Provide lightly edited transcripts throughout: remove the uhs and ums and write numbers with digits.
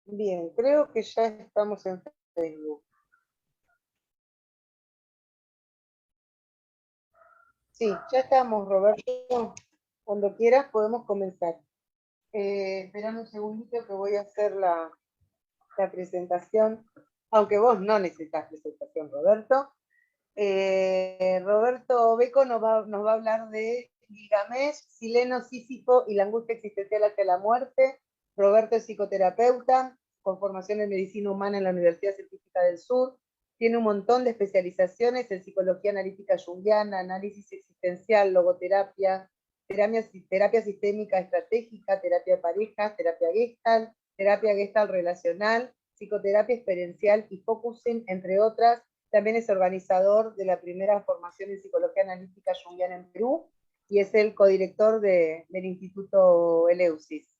Bien, creo que ya estamos en Facebook. Sí, ya estamos, Roberto. Cuando quieras podemos comenzar. Esperame un segundito que voy a hacer la presentación, aunque vos no necesitas presentación, Roberto. Roberto Beco nos va a hablar de Gilgamesh, Sileno, Sísifo y la angustia existencial hacia la muerte. Roberto es psicoterapeuta con formación en medicina humana en la Universidad Científica del Sur. Tiene un montón de especializaciones en psicología analítica junguiana, análisis existencial, logoterapia, terapia sistémica estratégica, terapia de parejas, terapia gestalt relacional, psicoterapia experiencial y focusing, entre otras. También es organizador de la primera formación en psicología analítica junguiana en Perú y es el codirector del Instituto Eleusis.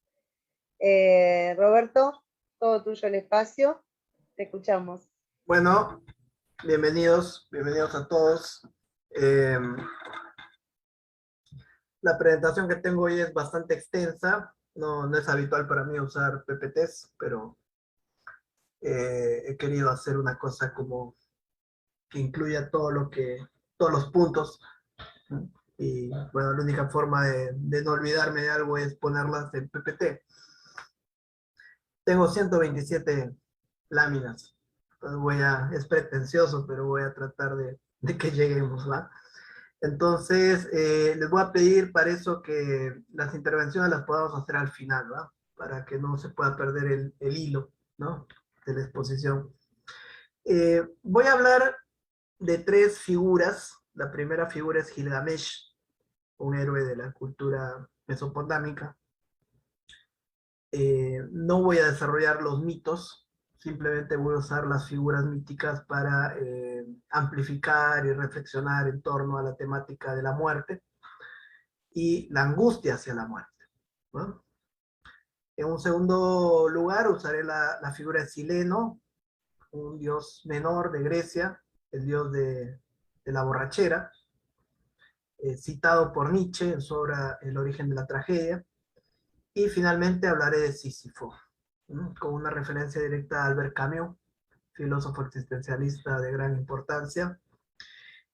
Roberto, todo tuyo el espacio, te escuchamos. Bueno, bienvenidos a todos. Eh, la presentación que tengo hoy es bastante extensa, no es habitual para mí usar PPTs, pero he querido hacer una cosa como que incluya todos los puntos. Y bueno, la única forma de no olvidarme de algo es ponerlas en PPT. Tengo 127 láminas. Es pretencioso, pero voy a tratar de que lleguemos, ¿va? Entonces, les voy a pedir para eso que las intervenciones las podamos hacer al final, ¿va? Para que no se pueda perder el hilo, ¿no? De la exposición. Voy a hablar de tres figuras. La primera figura es Gilgamesh, un héroe de la cultura mesopotámica. No voy a desarrollar los mitos, simplemente voy a usar las figuras míticas para amplificar y reflexionar en torno a la temática de la muerte y la angustia hacia la muerte, ¿no? En un segundo lugar usaré la figura de Sileno, un dios menor de Grecia, el dios de la borrachera, citado por Nietzsche en su obra El origen de la tragedia. Y finalmente hablaré de Sísifo, ¿no? Con una referencia directa a Albert Camus, filósofo existencialista de gran importancia.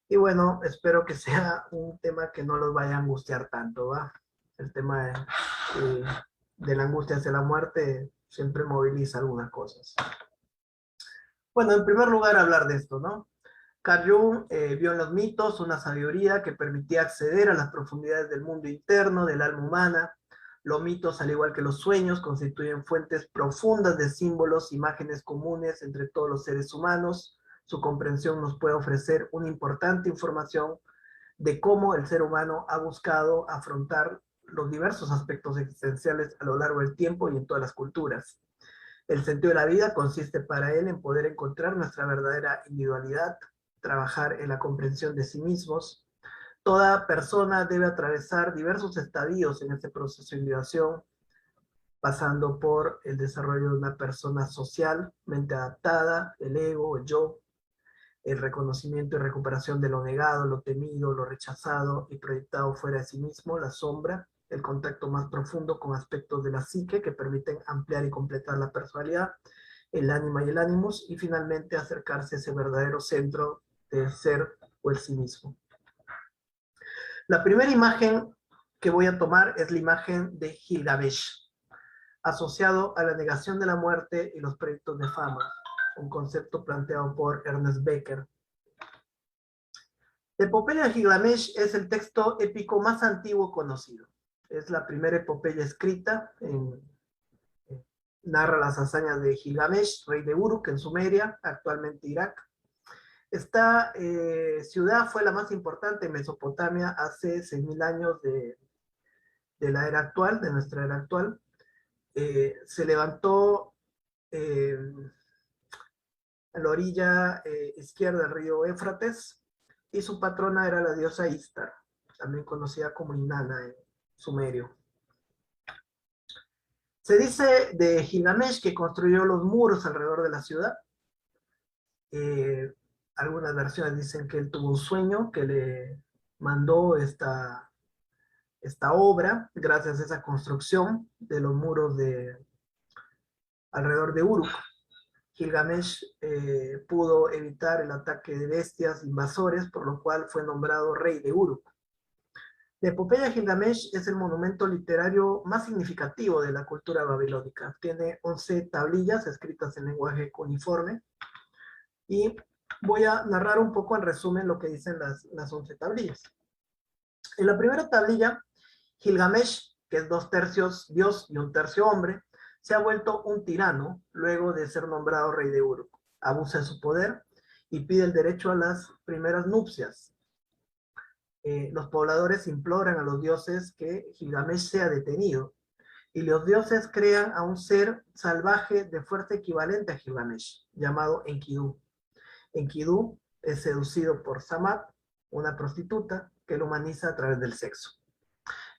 Y bueno, espero que sea un tema que no los vaya a angustiar tanto, ¿va? El tema de la angustia hacia la muerte siempre moviliza algunas cosas. Bueno, en primer lugar hablar de esto, ¿no? Carl Jung vio en los mitos una sabiduría que permitía acceder a las profundidades del mundo interno, del alma humana. Los mitos, al igual que los sueños, constituyen fuentes profundas de símbolos, imágenes comunes entre todos los seres humanos. Su comprensión nos puede ofrecer una importante información de cómo el ser humano ha buscado afrontar los diversos aspectos existenciales a lo largo del tiempo y en todas las culturas. El sentido de la vida consiste para él en poder encontrar nuestra verdadera individualidad, trabajar en la comprensión de sí mismos. Toda persona debe atravesar diversos estadios en este proceso de individuación, pasando por el desarrollo de una persona socialmente adaptada, el ego, el yo, el reconocimiento y recuperación de lo negado, lo temido, lo rechazado y proyectado fuera de sí mismo, la sombra, el contacto más profundo con aspectos de la psique que permiten ampliar y completar la personalidad, el ánima y el ánimos, y finalmente acercarse a ese verdadero centro del ser o el sí mismo. La primera imagen que voy a tomar es la imagen de Gilgamesh, asociado a la negación de la muerte y los proyectos de fama, un concepto planteado por Ernest Becker. La epopeya de Gilgamesh es el texto épico más antiguo conocido. Es la primera epopeya escrita, narra las hazañas de Gilgamesh, rey de Uruk, en Sumeria, actualmente Irak. Esta ciudad fue la más importante en Mesopotamia hace 6.000 años de la era actual, de nuestra era actual. Se levantó a la orilla izquierda del río Éufrates, y su patrona era la diosa Istar, también conocida como Inanna en sumerio. Se dice de Gilgamesh que construyó los muros alrededor de la ciudad. Algunas versiones dicen que él tuvo un sueño que le mandó esta obra gracias a esa construcción de los muros alrededor de Uruk. Gilgamesh pudo evitar el ataque de bestias invasores, por lo cual fue nombrado rey de Uruk. La epopeya de Gilgamesh es el monumento literario más significativo de la cultura babilónica. Tiene 11 tablillas escritas en lenguaje cuneiforme y voy a narrar un poco en resumen lo que dicen las 11 tablillas. En la primera tablilla, Gilgamesh, que es 2/3 Dios y 1/3 hombre, se ha vuelto un tirano luego de ser nombrado rey de Uruk. Abusa de su poder y pide el derecho a las primeras nupcias. Los pobladores imploran a los dioses que Gilgamesh sea detenido, y los dioses crean a un ser salvaje de fuerza equivalente a Gilgamesh, llamado Enkidu. Enkidu es seducido por Samat, una prostituta, que lo humaniza a través del sexo.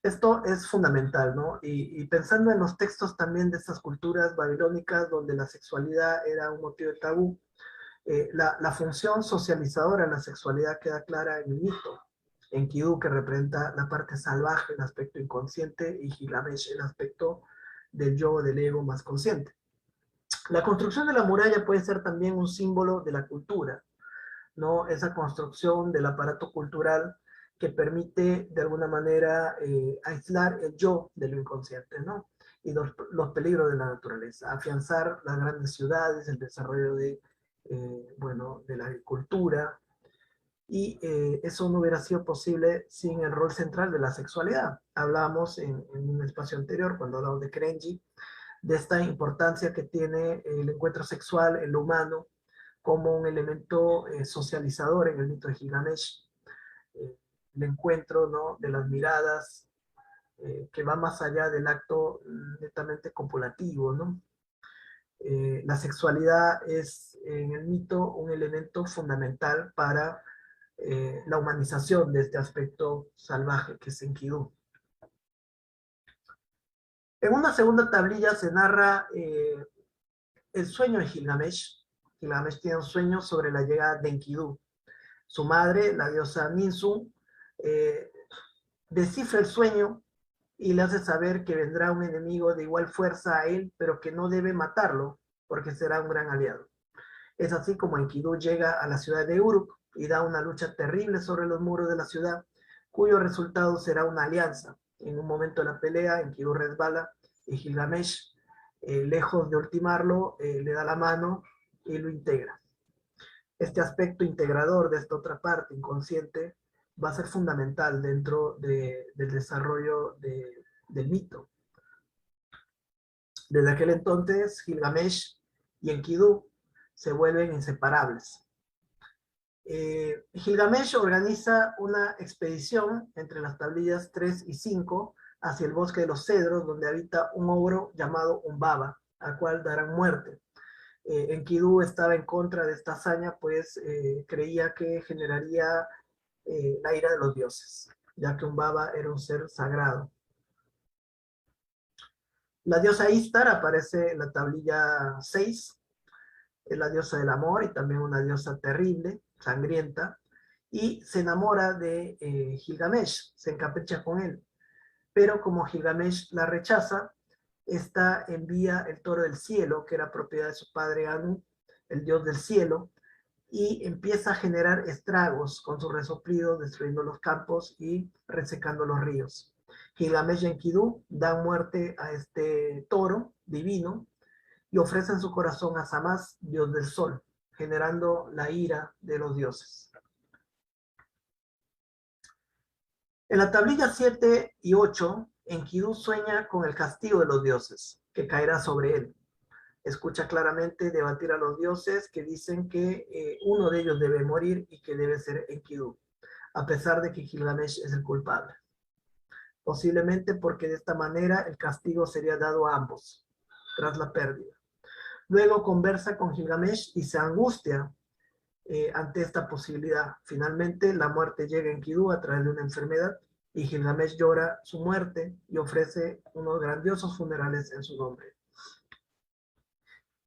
Esto es fundamental, ¿no? Y pensando en los textos también de estas culturas babilónicas, donde la sexualidad era un motivo de tabú, la función socializadora de la sexualidad queda clara en el mito. Enkidu, que representa la parte salvaje, el aspecto inconsciente, y Gilgamesh, el aspecto del yo, del ego más consciente. La construcción de la muralla puede ser también un símbolo de la cultura, ¿no? Esa construcción del aparato cultural que permite de alguna manera aislar el yo de lo inconsciente, ¿no? Y los peligros de la naturaleza, afianzar las grandes ciudades, el desarrollo de, bueno, de la agricultura, y eso no hubiera sido posible sin el rol central de la sexualidad. Hablamos en un espacio anterior, cuando hablamos de Krenji, de esta importancia que tiene el encuentro sexual en lo humano como un elemento socializador en el mito de Gilgamesh. El encuentro, ¿no?, de las miradas, que va más allá del acto netamente copulativo, ¿no? La sexualidad es en el mito un elemento fundamental para la humanización de este aspecto salvaje que es Enkidu. En una segunda tablilla se narra el sueño de Gilgamesh. Gilgamesh tiene un sueño sobre la llegada de Enkidu. Su madre, la diosa Ninsu, descifra el sueño y le hace saber que vendrá un enemigo de igual fuerza a él, pero que no debe matarlo, porque será un gran aliado. Es así como Enkidu llega a la ciudad de Uruk y da una lucha terrible sobre los muros de la ciudad, cuyo resultado será una alianza. En un momento de la pelea, Enkidu resbala y Gilgamesh, lejos de ultimarlo, le da la mano y lo integra. Este aspecto integrador de esta otra parte inconsciente va a ser fundamental dentro del desarrollo del mito. Desde aquel entonces, Gilgamesh y Enkidu se vuelven inseparables. Gilgamesh organiza una expedición entre las tablillas 3 y 5 hacia el bosque de los cedros, donde habita un ogro llamado Umbaba, al cual darán muerte. Enkidu estaba en contra de esta hazaña, pues creía que generaría la ira de los dioses, ya que Umbaba era un ser sagrado. La diosa Istar aparece en la tablilla 6, es la diosa del amor y también una diosa terrible, sangrienta, y se enamora de Gilgamesh, se encapricha con él. Pero como Gilgamesh la rechaza, esta envía el toro del cielo, que era propiedad de su padre Anu, el dios del cielo, y empieza a generar estragos con su resoplido, destruyendo los campos y resecando los ríos. Gilgamesh y Enkidu dan muerte a este toro divino y ofrecen su corazón a Samas, dios del sol, generando la ira de los dioses. En la tablilla 7 y 8, Enkidu sueña con el castigo de los dioses, que caerá sobre él. Escucha claramente debatir a los dioses que dicen que uno de ellos debe morir y que debe ser Enkidu, a pesar de que Gilgamesh es el culpable. Posiblemente porque de esta manera el castigo sería dado a ambos, tras la pérdida. Luego conversa con Gilgamesh y se angustia ante esta posibilidad. Finalmente, la muerte llega a Enkidu a través de una enfermedad y Gilgamesh llora su muerte y ofrece unos grandiosos funerales en su nombre.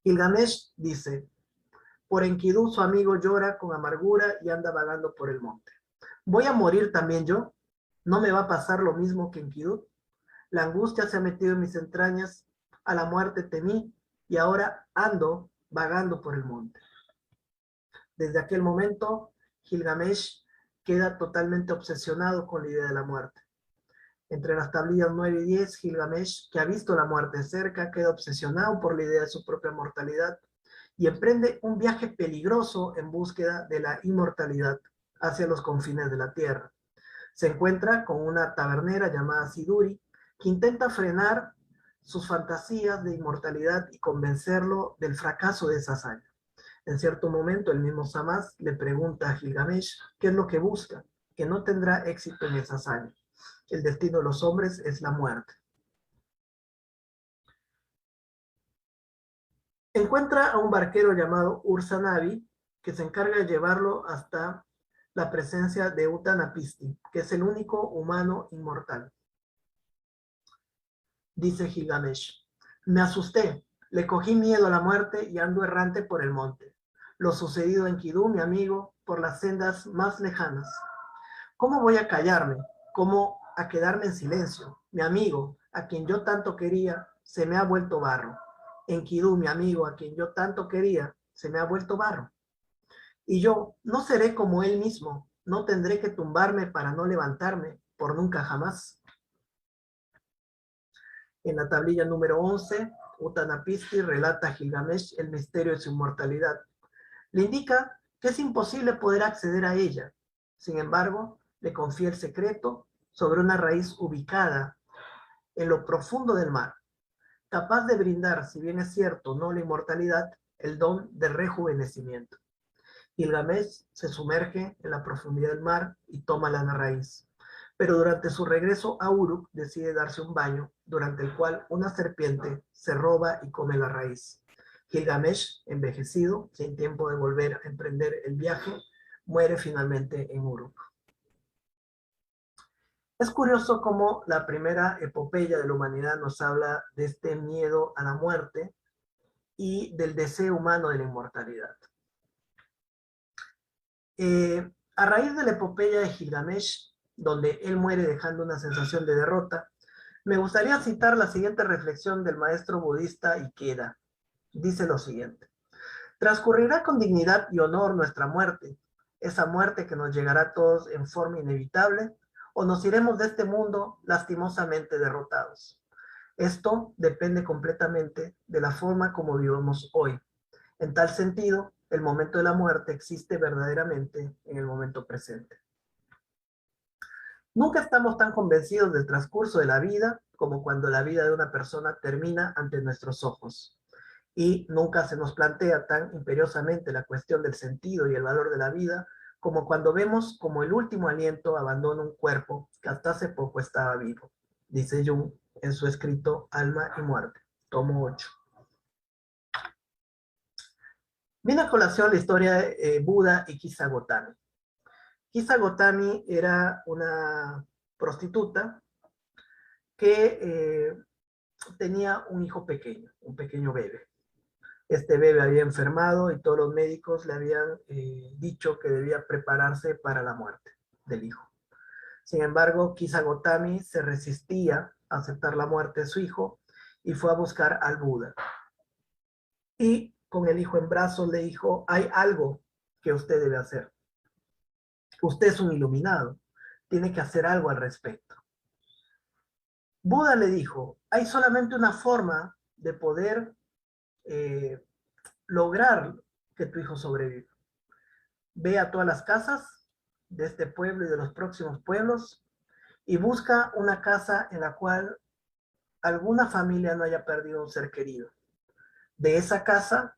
Gilgamesh dice: por Enkidu su amigo llora con amargura y anda vagando por el monte. ¿Voy a morir también yo? ¿No me va a pasar lo mismo que Enkidu? La angustia se ha metido en mis entrañas, a la muerte temí, y ahora ando vagando por el monte. Desde aquel momento, Gilgamesh queda totalmente obsesionado con la idea de la muerte. Entre las tablillas 9 y 10, Gilgamesh, que ha visto la muerte de cerca, queda obsesionado por la idea de su propia mortalidad y emprende un viaje peligroso en búsqueda de la inmortalidad hacia los confines de la tierra. Se encuentra con una tabernera llamada Siduri, que intenta frenar sus fantasías de inmortalidad y convencerlo del fracaso de esa hazaña. En cierto momento, el mismo Samas le pregunta a Gilgamesh qué es lo que busca, que no tendrá éxito en esa hazaña. El destino de los hombres es la muerte. Encuentra a un barquero llamado Ursanabi, que se encarga de llevarlo hasta la presencia de Utnapishtim, que es el único humano inmortal. Dice Gilgamesh: me asusté, le cogí miedo a la muerte y ando errante por el monte. Lo sucedido en Kidú, mi amigo, por las sendas más lejanas. ¿Cómo voy a callarme? ¿Cómo a quedarme en silencio? Mi amigo, a quien yo tanto quería, se me ha vuelto barro. En Kidú, mi amigo, a quien yo tanto quería, se me ha vuelto barro. Y yo no seré como él mismo, no tendré que tumbarme para no levantarme, por nunca jamás. En la tablilla número 11, Utnapishtim relata a Gilgamesh el misterio de su inmortalidad. Le indica que es imposible poder acceder a ella. Sin embargo, le confía el secreto sobre una raíz ubicada en lo profundo del mar, capaz de brindar, si bien es cierto, no la inmortalidad, el don de rejuvenecimiento. Gilgamesh se sumerge en la profundidad del mar y toma la raíz. Pero durante su regreso a Uruk decide darse un baño, durante el cual una serpiente se roba y come la raíz. Gilgamesh, envejecido, sin tiempo de volver a emprender el viaje, muere finalmente en Uruk. Es curioso cómo la primera epopeya de la humanidad nos habla de este miedo a la muerte y del deseo humano de la inmortalidad. A raíz de la epopeya de Gilgamesh, donde él muere dejando una sensación de derrota, me gustaría citar la siguiente reflexión del maestro budista Ikeda. Dice lo siguiente: transcurrirá con dignidad y honor nuestra muerte, esa muerte que nos llegará a todos en forma inevitable, o nos iremos de este mundo lastimosamente derrotados. Esto depende completamente de la forma como vivamos hoy. En tal sentido, el momento de la muerte existe verdaderamente en el momento presente. Nunca estamos tan convencidos del transcurso de la vida como cuando la vida de una persona termina ante nuestros ojos. Y nunca se nos plantea tan imperiosamente la cuestión del sentido y el valor de la vida como cuando vemos como el último aliento abandona un cuerpo que hasta hace poco estaba vivo, dice Jung en su escrito Alma y Muerte, tomo 8. Viene a colación la historia de Buda y Kisa Gotami. Kisa Gotami era una prostituta que tenía un hijo pequeño, un pequeño bebé. Este bebé había enfermado y todos los médicos le habían dicho que debía prepararse para la muerte del hijo. Sin embargo, Kisa Gotami se resistía a aceptar la muerte de su hijo y fue a buscar al Buda. Y con el hijo en brazos le dijo: hay algo que usted debe hacer. Usted es un iluminado, tiene que hacer algo al respecto. Buda le dijo: hay solamente una forma de poder lograr que tu hijo sobreviva. Ve a todas las casas de este pueblo y de los próximos pueblos y busca una casa en la cual alguna familia no haya perdido un ser querido. De esa casa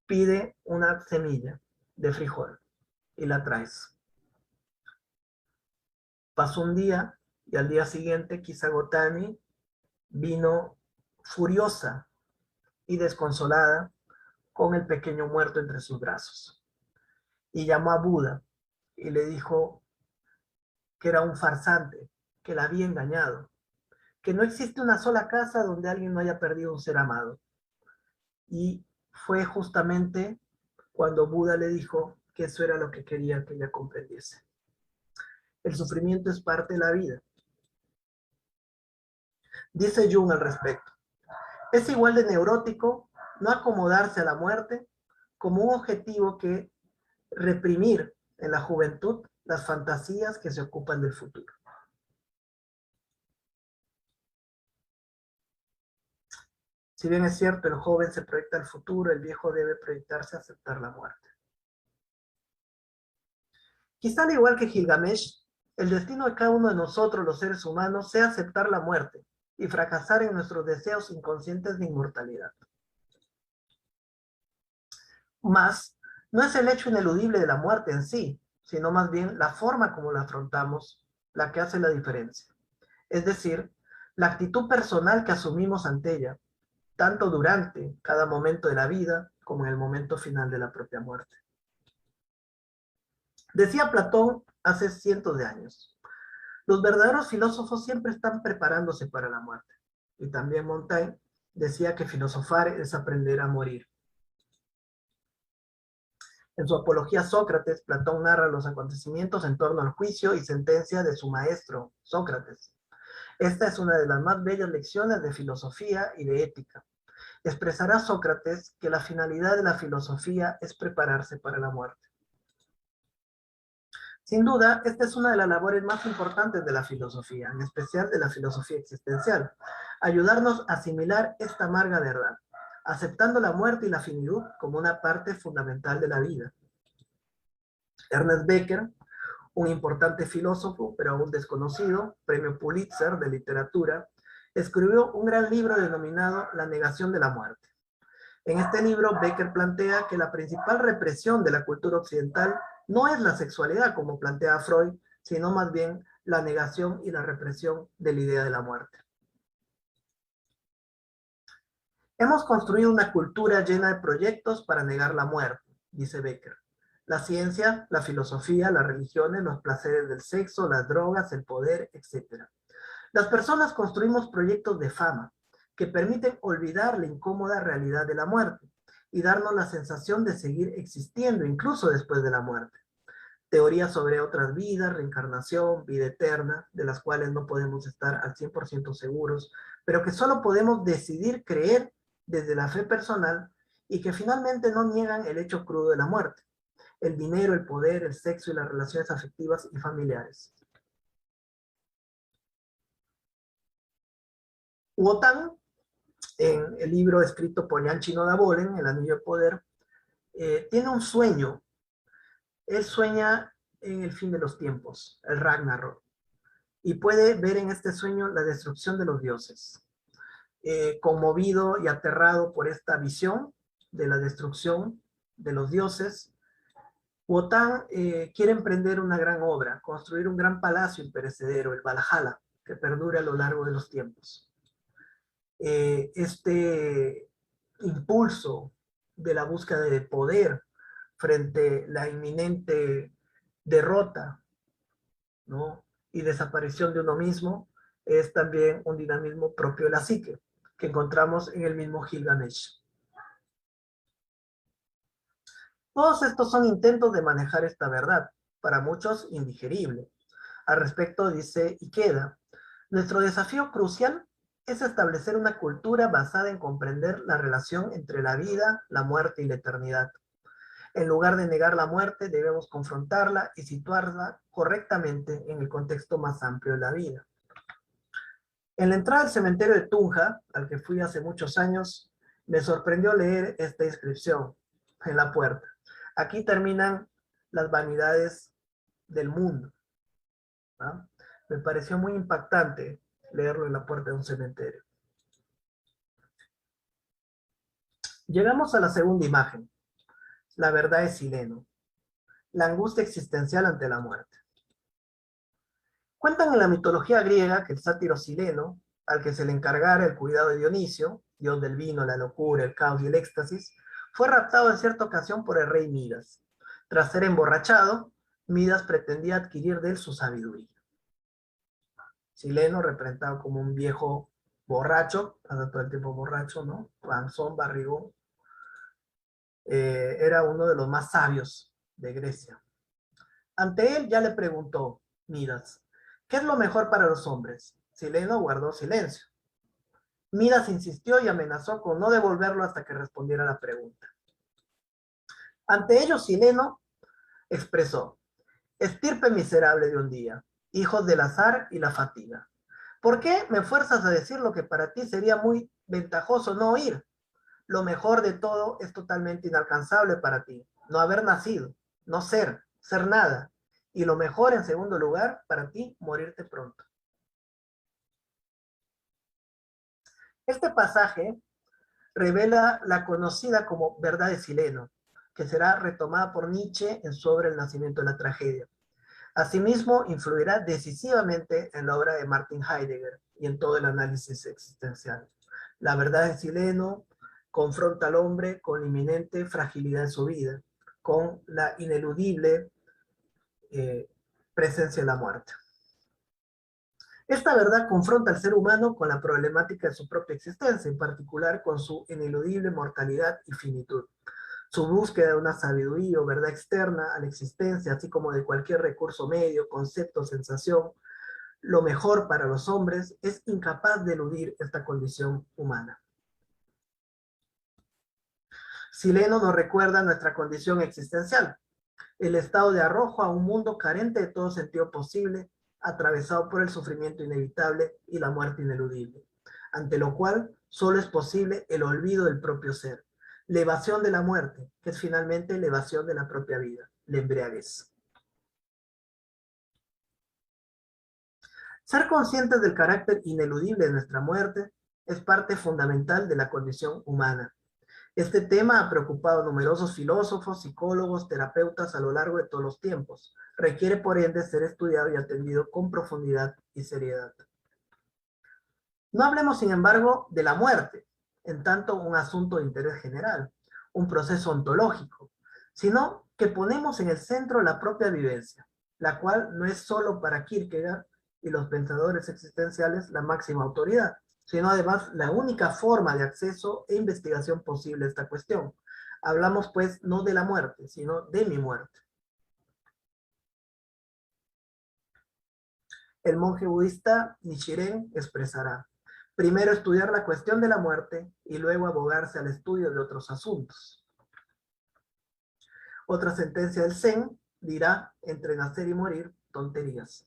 pide una semilla de frijol y la traes. Pasó un día y al día siguiente Kisa Gotami vino furiosa y desconsolada con el pequeño muerto entre sus brazos. Y llamó a Buda y le dijo que era un farsante, que la había engañado, que no existe una sola casa donde alguien no haya perdido un ser amado. Y fue justamente cuando Buda le dijo que eso era lo que quería que ella comprendiese. El sufrimiento es parte de la vida. Dice Jung al respecto: es igual de neurótico no acomodarse a la muerte como un objetivo que reprimir en la juventud las fantasías que se ocupan del futuro. Si bien es cierto, el joven se proyecta al futuro, el viejo debe proyectarse a aceptar la muerte. Quizá al igual que Gilgamesh, el destino de cada uno de nosotros, los seres humanos, sea aceptar la muerte y fracasar en nuestros deseos inconscientes de inmortalidad. Mas, no es el hecho ineludible de la muerte en sí, sino más bien la forma como la afrontamos la que hace la diferencia. Es decir, la actitud personal que asumimos ante ella, tanto durante cada momento de la vida como en el momento final de la propia muerte. Decía Platón hace cientos de años, los verdaderos filósofos siempre están preparándose para la muerte. Y también Montaigne decía que filosofar es aprender a morir. En su Apología a Sócrates, Platón narra los acontecimientos en torno al juicio y sentencia de su maestro, Sócrates. Esta es una de las más bellas lecciones de filosofía y de ética. Expresará Sócrates que la finalidad de la filosofía es prepararse para la muerte. Sin duda, esta es una de las labores más importantes de la filosofía, en especial de la filosofía existencial. Ayudarnos a asimilar esta amarga verdad, aceptando la muerte y la finitud como una parte fundamental de la vida. Ernest Becker, un importante filósofo, pero aún desconocido, premio Pulitzer de literatura, escribió un gran libro denominado La negación de la muerte. En este libro, Becker plantea que la principal represión de la cultura occidental no es la sexualidad, como plantea Freud, sino más bien la negación y la represión de la idea de la muerte. Hemos construido una cultura llena de proyectos para negar la muerte, dice Becker. La ciencia, la filosofía, las religiones, los placeres del sexo, las drogas, el poder, etc. Las personas construimos proyectos de fama que permiten olvidar la incómoda realidad de la muerte y darnos la sensación de seguir existiendo incluso después de la muerte. Teorías sobre otras vidas, reencarnación, vida eterna, de las cuales no podemos estar al 100% seguros, pero que solo podemos decidir creer desde la fe personal y que finalmente no niegan el hecho crudo de la muerte, el dinero, el poder, el sexo y las relaciones afectivas y familiares. Wotan, en el libro escrito por Jan Chinoda Bolen, El Anillo de Poder, tiene un sueño. Él sueña en el fin de los tiempos, el Ragnarok, y puede ver en este sueño la destrucción de los dioses. Conmovido y aterrado por esta visión de la destrucción de los dioses, Wotan quiere emprender una gran obra, construir un gran palacio imperecedero, el Valhalla, que perdure a lo largo de los tiempos. Este impulso de la búsqueda de poder frente a la inminente derrota, ¿no?, y desaparición de uno mismo, es también un dinamismo propio de la psique, que encontramos en el mismo Gilgamesh. Todos estos son intentos de manejar esta verdad, para muchos indigerible. Al respecto dice Ikeda, nuestro desafío crucial es establecer una cultura basada en comprender la relación entre la vida, la muerte y la eternidad. En lugar de negar la muerte, debemos confrontarla y situarla correctamente en el contexto más amplio de la vida. En la entrada al cementerio de Tunja, al que fui hace muchos años, me sorprendió leer esta inscripción en la puerta. Aquí terminan las vanidades del mundo, ¿no? Me pareció muy impactante leerlo en la puerta de un cementerio. Llegamos a la segunda imagen. La verdad es Sileno. La angustia existencial ante la muerte. Cuentan en la mitología griega que el sátiro Sileno, al que se le encargara el cuidado de Dionisio, dios del vino, la locura, el caos y el éxtasis, fue raptado en cierta ocasión por el rey Midas. Tras ser emborrachado, Midas pretendía adquirir de él su sabiduría. Sileno, representado como un viejo borracho, pasa todo el tiempo borracho, ¿no? Panzón, barrigón, era uno de los más sabios de Grecia. Ante él ya le preguntó Midas, ¿qué es lo mejor para los hombres? Sileno guardó silencio. Midas insistió y amenazó con no devolverlo hasta que respondiera la pregunta. Ante ello, Sileno expresó: estirpe miserable de un día, hijos del azar y la fatiga. ¿Por qué me fuerzas a decir lo que para ti sería muy ventajoso no oír? Lo mejor de todo es totalmente inalcanzable para ti. No haber nacido, no ser, ser nada. Y lo mejor, en segundo lugar, para ti, morirte pronto. Este pasaje revela la conocida como verdad de Sileno, que será retomada por Nietzsche en su obra El nacimiento de la tragedia. Asimismo, influirá decisivamente en la obra de Martin Heidegger y en todo el análisis existencial. La verdad de Sileno confronta al hombre con la inminente fragilidad de su vida, con la ineludible presencia de la muerte. Esta verdad confronta al ser humano con la problemática de su propia existencia, en particular con su ineludible mortalidad y finitud. Su búsqueda de una sabiduría o verdad externa a la existencia, así como de cualquier recurso medio, concepto, sensación, lo mejor para los hombres, es incapaz de eludir esta condición humana. Sileno nos recuerda nuestra condición existencial, el estado de arrojo a un mundo carente de todo sentido posible, atravesado por el sufrimiento inevitable y la muerte ineludible, ante lo cual solo es posible el olvido del propio ser, la evasión de la muerte, que es finalmente la evasión de la propia vida, la embriaguez. Ser conscientes del carácter ineludible de nuestra muerte es parte fundamental de la condición humana. Este tema ha preocupado a numerosos filósofos, psicólogos, terapeutas a lo largo de todos los tiempos. Requiere, por ende, ser estudiado y atendido con profundidad y seriedad. No hablemos, sin embargo, de la muerte, en tanto un asunto de interés general, un proceso ontológico, sino que ponemos en el centro la propia vivencia, la cual no es solo para Kierkegaard y los pensadores existenciales la máxima autoridad, sino además la única forma de acceso e investigación posible a esta cuestión. Hablamos pues no de la muerte, sino de mi muerte. El monje budista Nichiren expresará: primero estudiar la cuestión de la muerte y luego abogarse al estudio de otros asuntos. Otra sentencia del Zen dirá: entre nacer y morir, tonterías.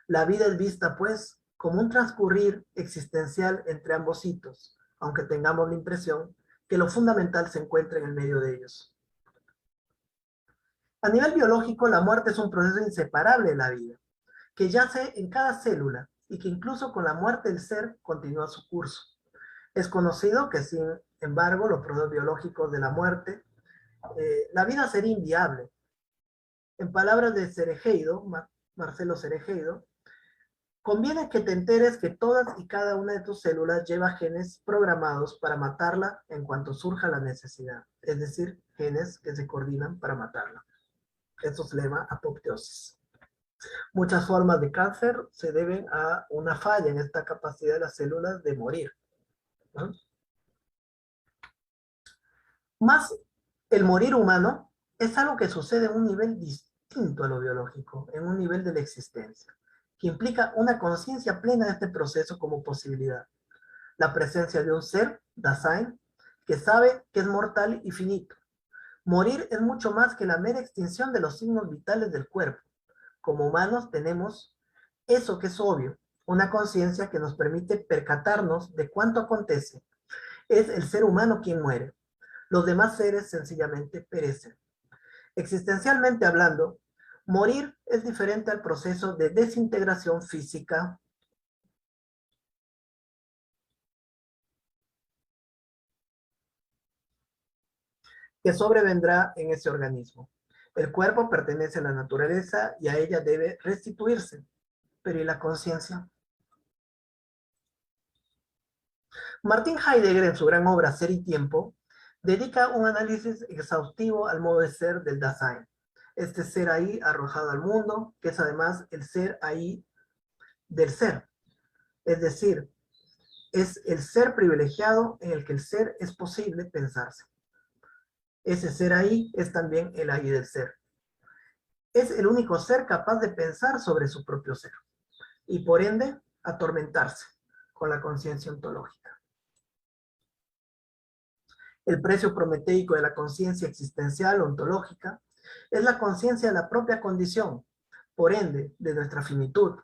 La vida es vista, pues, como un transcurrir existencial entre ambos hitos, aunque tengamos la impresión que lo fundamental se encuentra en el medio de ellos. A nivel biológico, la muerte es un proceso inseparable de la vida, que yace en cada célula y que incluso con la muerte del ser continúa su curso. Es conocido que, sin embargo, los procesos biológicos de la muerte, la vida sería inviable. En palabras de Cerejedo, Marcelo Cerejedo, conviene que te enteres que todas y cada una de tus células lleva genes programados para matarla en cuanto surja la necesidad, es decir, genes que se coordinan para matarla. Eso se llama apoptosis. Muchas formas de cáncer se deben a una falla en esta capacidad de las células de morir, ¿no? Más, el morir humano es algo que sucede en un nivel distinto a lo biológico, en un nivel de la existencia, que implica una conciencia plena de este proceso como posibilidad. La presencia de un ser, Dasein, que sabe que es mortal y finito. Morir es mucho más que la mera extinción de los signos vitales del cuerpo. Como humanos tenemos eso que es obvio, una conciencia que nos permite percatarnos de cuánto acontece. Es el ser humano quien muere. Los demás seres sencillamente perecen. Existencialmente hablando, morir es diferente al proceso de desintegración física que sobrevendrá en ese organismo. El cuerpo pertenece a la naturaleza y a ella debe restituirse. Pero ¿y la conciencia? Martin Heidegger, en su gran obra Ser y Tiempo, dedica un análisis exhaustivo al modo de ser del Dasein. Este ser ahí arrojado al mundo, que es además el ser ahí del ser. Es decir, es el ser privilegiado en el que el ser es posible pensarse. Ese ser ahí es también el ahí del ser. Es el único ser capaz de pensar sobre su propio ser y por ende atormentarse con la conciencia ontológica. El precio prometeico de la conciencia existencial ontológica es la conciencia de la propia condición, por ende, de nuestra finitud.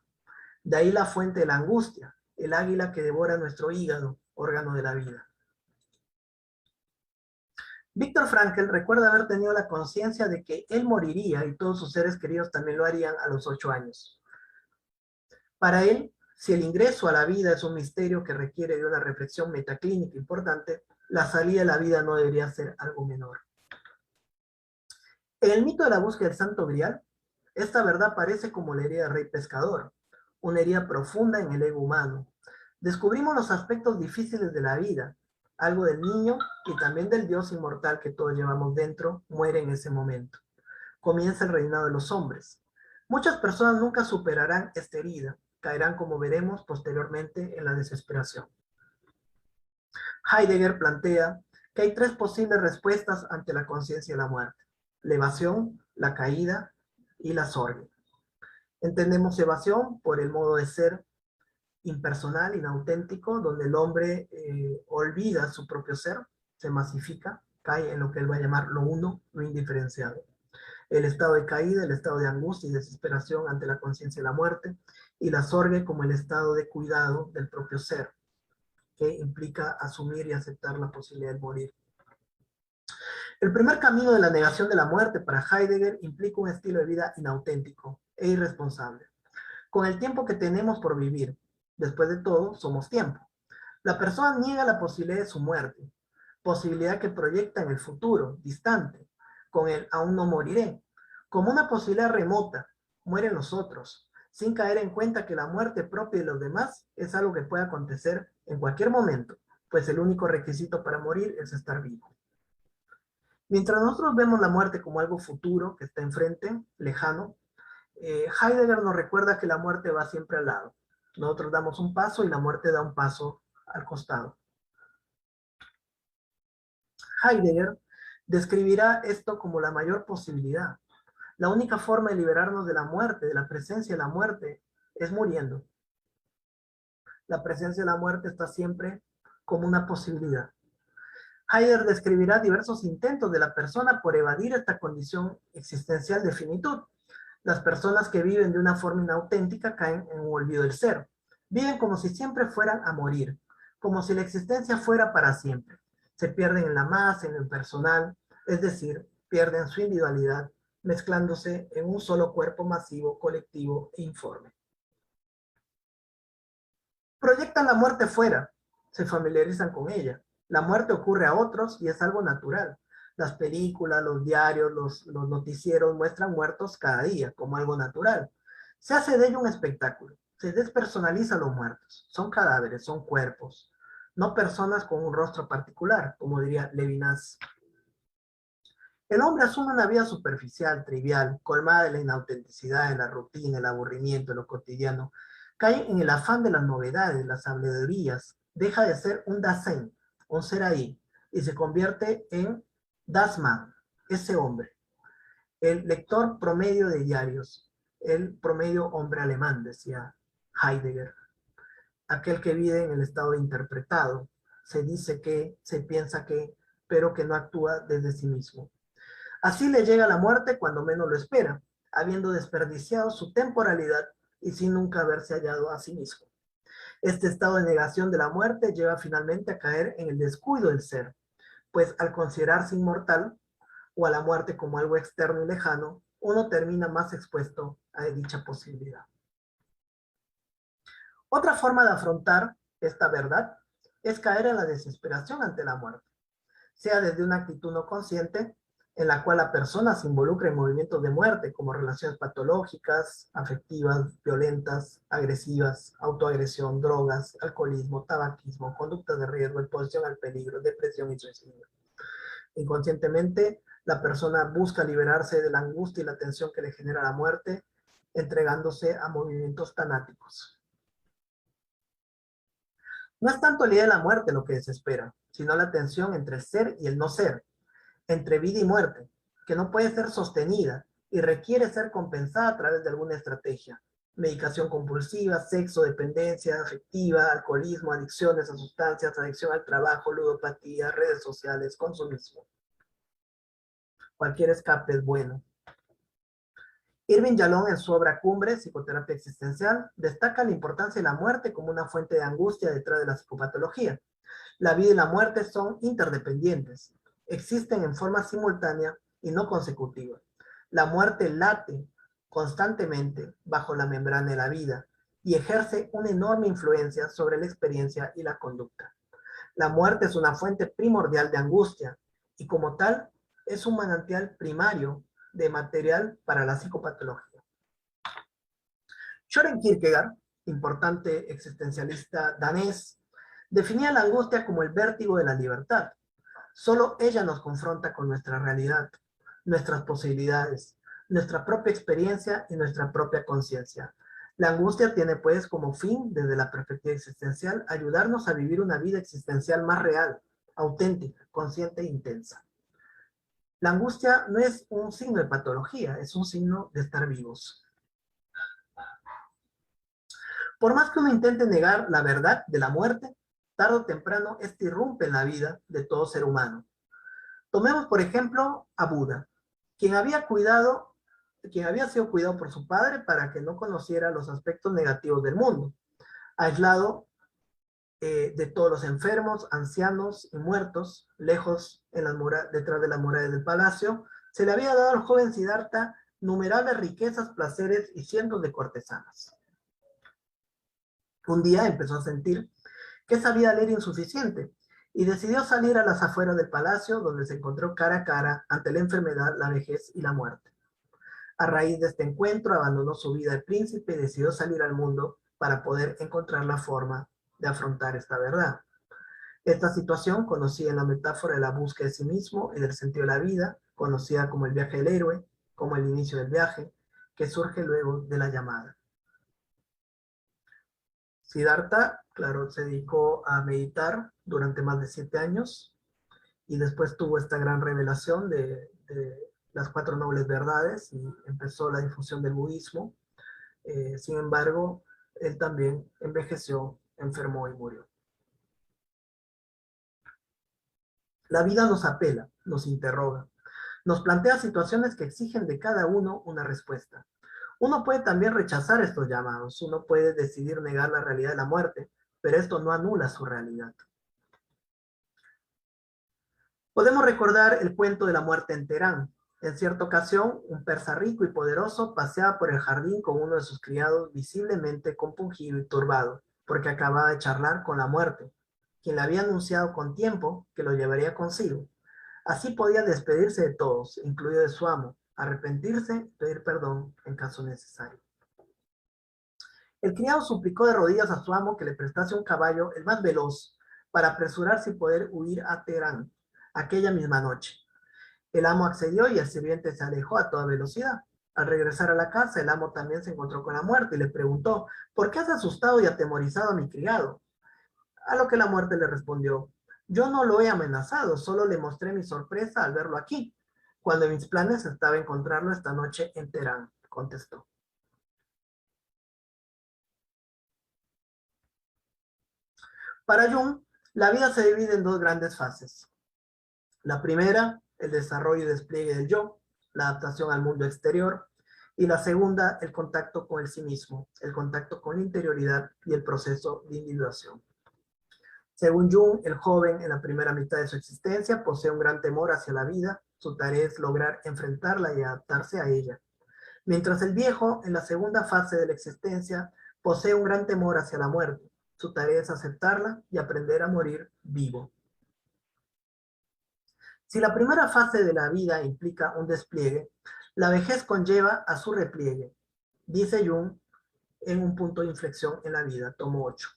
De ahí la fuente de la angustia, el águila que devora nuestro hígado, órgano de la vida. Viktor Frankl recuerda haber tenido la conciencia de que él moriría y todos sus seres queridos también lo harían a los 8 años. Para él, si el ingreso a la vida es un misterio que requiere de una reflexión metaclínica importante, la salida de la vida no debería ser algo menor. En el mito de la búsqueda del Santo Grial, esta verdad parece como la herida del rey pescador, una herida profunda en el ego humano. Descubrimos los aspectos difíciles de la vida, algo del niño y también del Dios inmortal que todos llevamos dentro, muere en ese momento. Comienza el reinado de los hombres. Muchas personas nunca superarán esta herida, caerán como veremos posteriormente en la desesperación. Heidegger plantea que hay 3 posibles respuestas ante la conciencia de la muerte: la evasión, la caída y la sorgue. Entendemos evasión por el modo de ser impersonal, inauténtico, donde el hombre olvida su propio ser, se masifica, cae en lo que él va a llamar lo uno, lo indiferenciado. El estado de caída, el estado de angustia y desesperación ante la conciencia de la muerte, y la sorgue como el estado de cuidado del propio ser, que implica asumir y aceptar la posibilidad de morir. El primer camino de la negación de la muerte para Heidegger implica un estilo de vida inauténtico e irresponsable. Con el tiempo que tenemos por vivir, después de todo, somos tiempo. La persona niega la posibilidad de su muerte, posibilidad que proyecta en el futuro, distante, con el aún no moriré, como una posibilidad remota, mueren los otros, sin caer en cuenta que la muerte propia de los demás es algo que puede acontecer en cualquier momento, pues el único requisito para morir es estar vivo. Mientras nosotros vemos la muerte como algo futuro, que está enfrente, lejano, Heidegger nos recuerda que la muerte va siempre al lado. Nosotros damos un paso y la muerte da un paso al costado. Heidegger describirá esto como la mayor posibilidad. La única forma de liberarnos de la muerte, de la presencia de la muerte, es muriendo. La presencia de la muerte está siempre como una posibilidad. Heidegger describirá diversos intentos de la persona por evadir esta condición existencial de finitud. Las personas que viven de una forma inauténtica caen en un olvido del ser. Viven como si siempre fueran a morir, como si la existencia fuera para siempre. Se pierden en la masa, en lo impersonal, es decir, pierden su individualidad, mezclándose en un solo cuerpo masivo, colectivo e informe. Proyectan la muerte fuera, se familiarizan con ella. La muerte ocurre a otros y es algo natural. Las películas, los diarios, los noticieros muestran muertos cada día como algo natural. Se hace de ello un espectáculo. Se despersonaliza a los muertos. Son cadáveres, son cuerpos, no personas con un rostro particular, como diría Levinas. El hombre asume una vida superficial, trivial, colmada de la inautenticidad, de la rutina, el aburrimiento, de lo cotidiano. Cae en el afán de las novedades, las habladurías. Deja de ser un Dasein, un ser ahí, y se convierte en Das Mann, ese hombre. El lector promedio de diarios, el promedio hombre alemán, decía Heidegger. Aquel que vive en el estado de interpretado. Se dice que, se piensa que, pero que no actúa desde sí mismo. Así le llega la muerte cuando menos lo espera, habiendo desperdiciado su temporalidad y sin nunca haberse hallado a sí mismo. Este estado de negación de la muerte lleva finalmente a caer en el descuido del ser, pues al considerarse inmortal o a la muerte como algo externo y lejano, uno termina más expuesto a dicha posibilidad. Otra forma de afrontar esta verdad es caer en la desesperación ante la muerte, sea desde una actitud no consciente, en la cual la persona se involucra en movimientos de muerte, como relaciones patológicas, afectivas, violentas, agresivas, autoagresión, drogas, alcoholismo, tabaquismo, conductas de riesgo, exposición al peligro, depresión y suicidio. Inconscientemente, la persona busca liberarse de la angustia y la tensión que le genera la muerte, entregándose a movimientos tanáticos. No es tanto la idea de la muerte lo que desespera, sino la tensión entre el ser y el no ser, entre vida y muerte, que no puede ser sostenida y requiere ser compensada a través de alguna estrategia, medicación compulsiva, sexo, dependencia afectiva, alcoholismo, adicciones a sustancias, adicción al trabajo, ludopatía, redes sociales, consumismo. Cualquier escape es bueno. Irving Yalom, en su obra Cumbre, Psicoterapia Existencial, destaca la importancia de la muerte como una fuente de angustia detrás de la psicopatología. La vida y la muerte son interdependientes, existen en forma simultánea y no consecutiva. La muerte late constantemente bajo la membrana de la vida y ejerce una enorme influencia sobre la experiencia y la conducta. La muerte es una fuente primordial de angustia y como tal es un manantial primario de material para la psicopatología. Søren Kierkegaard, importante existencialista danés, definía la angustia como el vértigo de la libertad. Solo ella nos confronta con nuestra realidad, nuestras posibilidades, nuestra propia experiencia y nuestra propia conciencia. La angustia tiene pues como fin, desde la perspectiva existencial, ayudarnos a vivir una vida existencial más real, auténtica, consciente e intensa. La angustia no es un signo de patología, es un signo de estar vivos. Por más que uno intente negar la verdad de la muerte, tarde o temprano esta irrumpe en la vida de todo ser humano. Tomemos, por ejemplo, a Buda, quien había sido cuidado por su padre para que no conociera los aspectos negativos del mundo, aislado de todos los enfermos, ancianos y muertos, lejos detrás de las murallas del palacio. Se le había dado al joven Siddhartha innumerables riquezas, placeres y cientos de cortesanas. Un día empezó a sentir que sabía leer insuficiente y decidió salir a las afueras del palacio, donde se encontró cara a cara ante la enfermedad, la vejez y la muerte. A raíz de este encuentro abandonó su vida de príncipe y decidió salir al mundo para poder encontrar la forma de afrontar esta verdad. Esta situación, conocida en la metáfora de la búsqueda de sí mismo y del sentido de la vida, conocida como el viaje del héroe, como el inicio del viaje, que surge luego de la llamada. Siddhartha, claro, se dedicó a meditar durante más de 7 años y después tuvo esta gran revelación de las 4 nobles verdades y empezó la difusión del budismo. Sin embargo, él también envejeció, enfermó y murió. La vida nos apela, nos interroga, nos plantea situaciones que exigen de cada uno una respuesta. Uno puede también rechazar estos llamados, uno puede decidir negar la realidad de la muerte, pero esto no anula su realidad. Podemos recordar el cuento de la muerte en Teherán. En cierta ocasión, un persa rico y poderoso paseaba por el jardín con uno de sus criados visiblemente compungido y turbado, porque acababa de charlar con la muerte, quien le había anunciado con tiempo que lo llevaría consigo. Así podía despedirse de todos, incluido de su amo, arrepentirse, pedir perdón en caso necesario. El criado suplicó de rodillas a su amo que le prestase un caballo, el más veloz, para apresurarse y poder huir a Teherán aquella misma noche. El amo accedió y el sirviente se alejó a toda velocidad. Al regresar a la casa, el amo también se encontró con la muerte y le preguntó: ¿por qué has asustado y atemorizado a mi criado? A lo que la muerte le respondió: yo no lo he amenazado, solo le mostré mi sorpresa al verlo aquí, cuando en mis planes estaba encontrarlo esta noche en Teherán, contestó. Para Jung, la vida se divide en 2 grandes fases. La primera, el desarrollo y despliegue del yo, la adaptación al mundo exterior, y la segunda, el contacto con el sí mismo, el contacto con la interioridad y el proceso de individuación. Según Jung, el joven en la primera mitad de su existencia posee un gran temor hacia la vida, su tarea es lograr enfrentarla y adaptarse a ella. Mientras el viejo, en la segunda fase de la existencia, posee un gran temor hacia la muerte, su tarea es aceptarla y aprender a morir vivo. Si la primera fase de la vida implica un despliegue, la vejez conlleva a su repliegue, dice Jung en un punto de inflexión en la vida, tomo 8.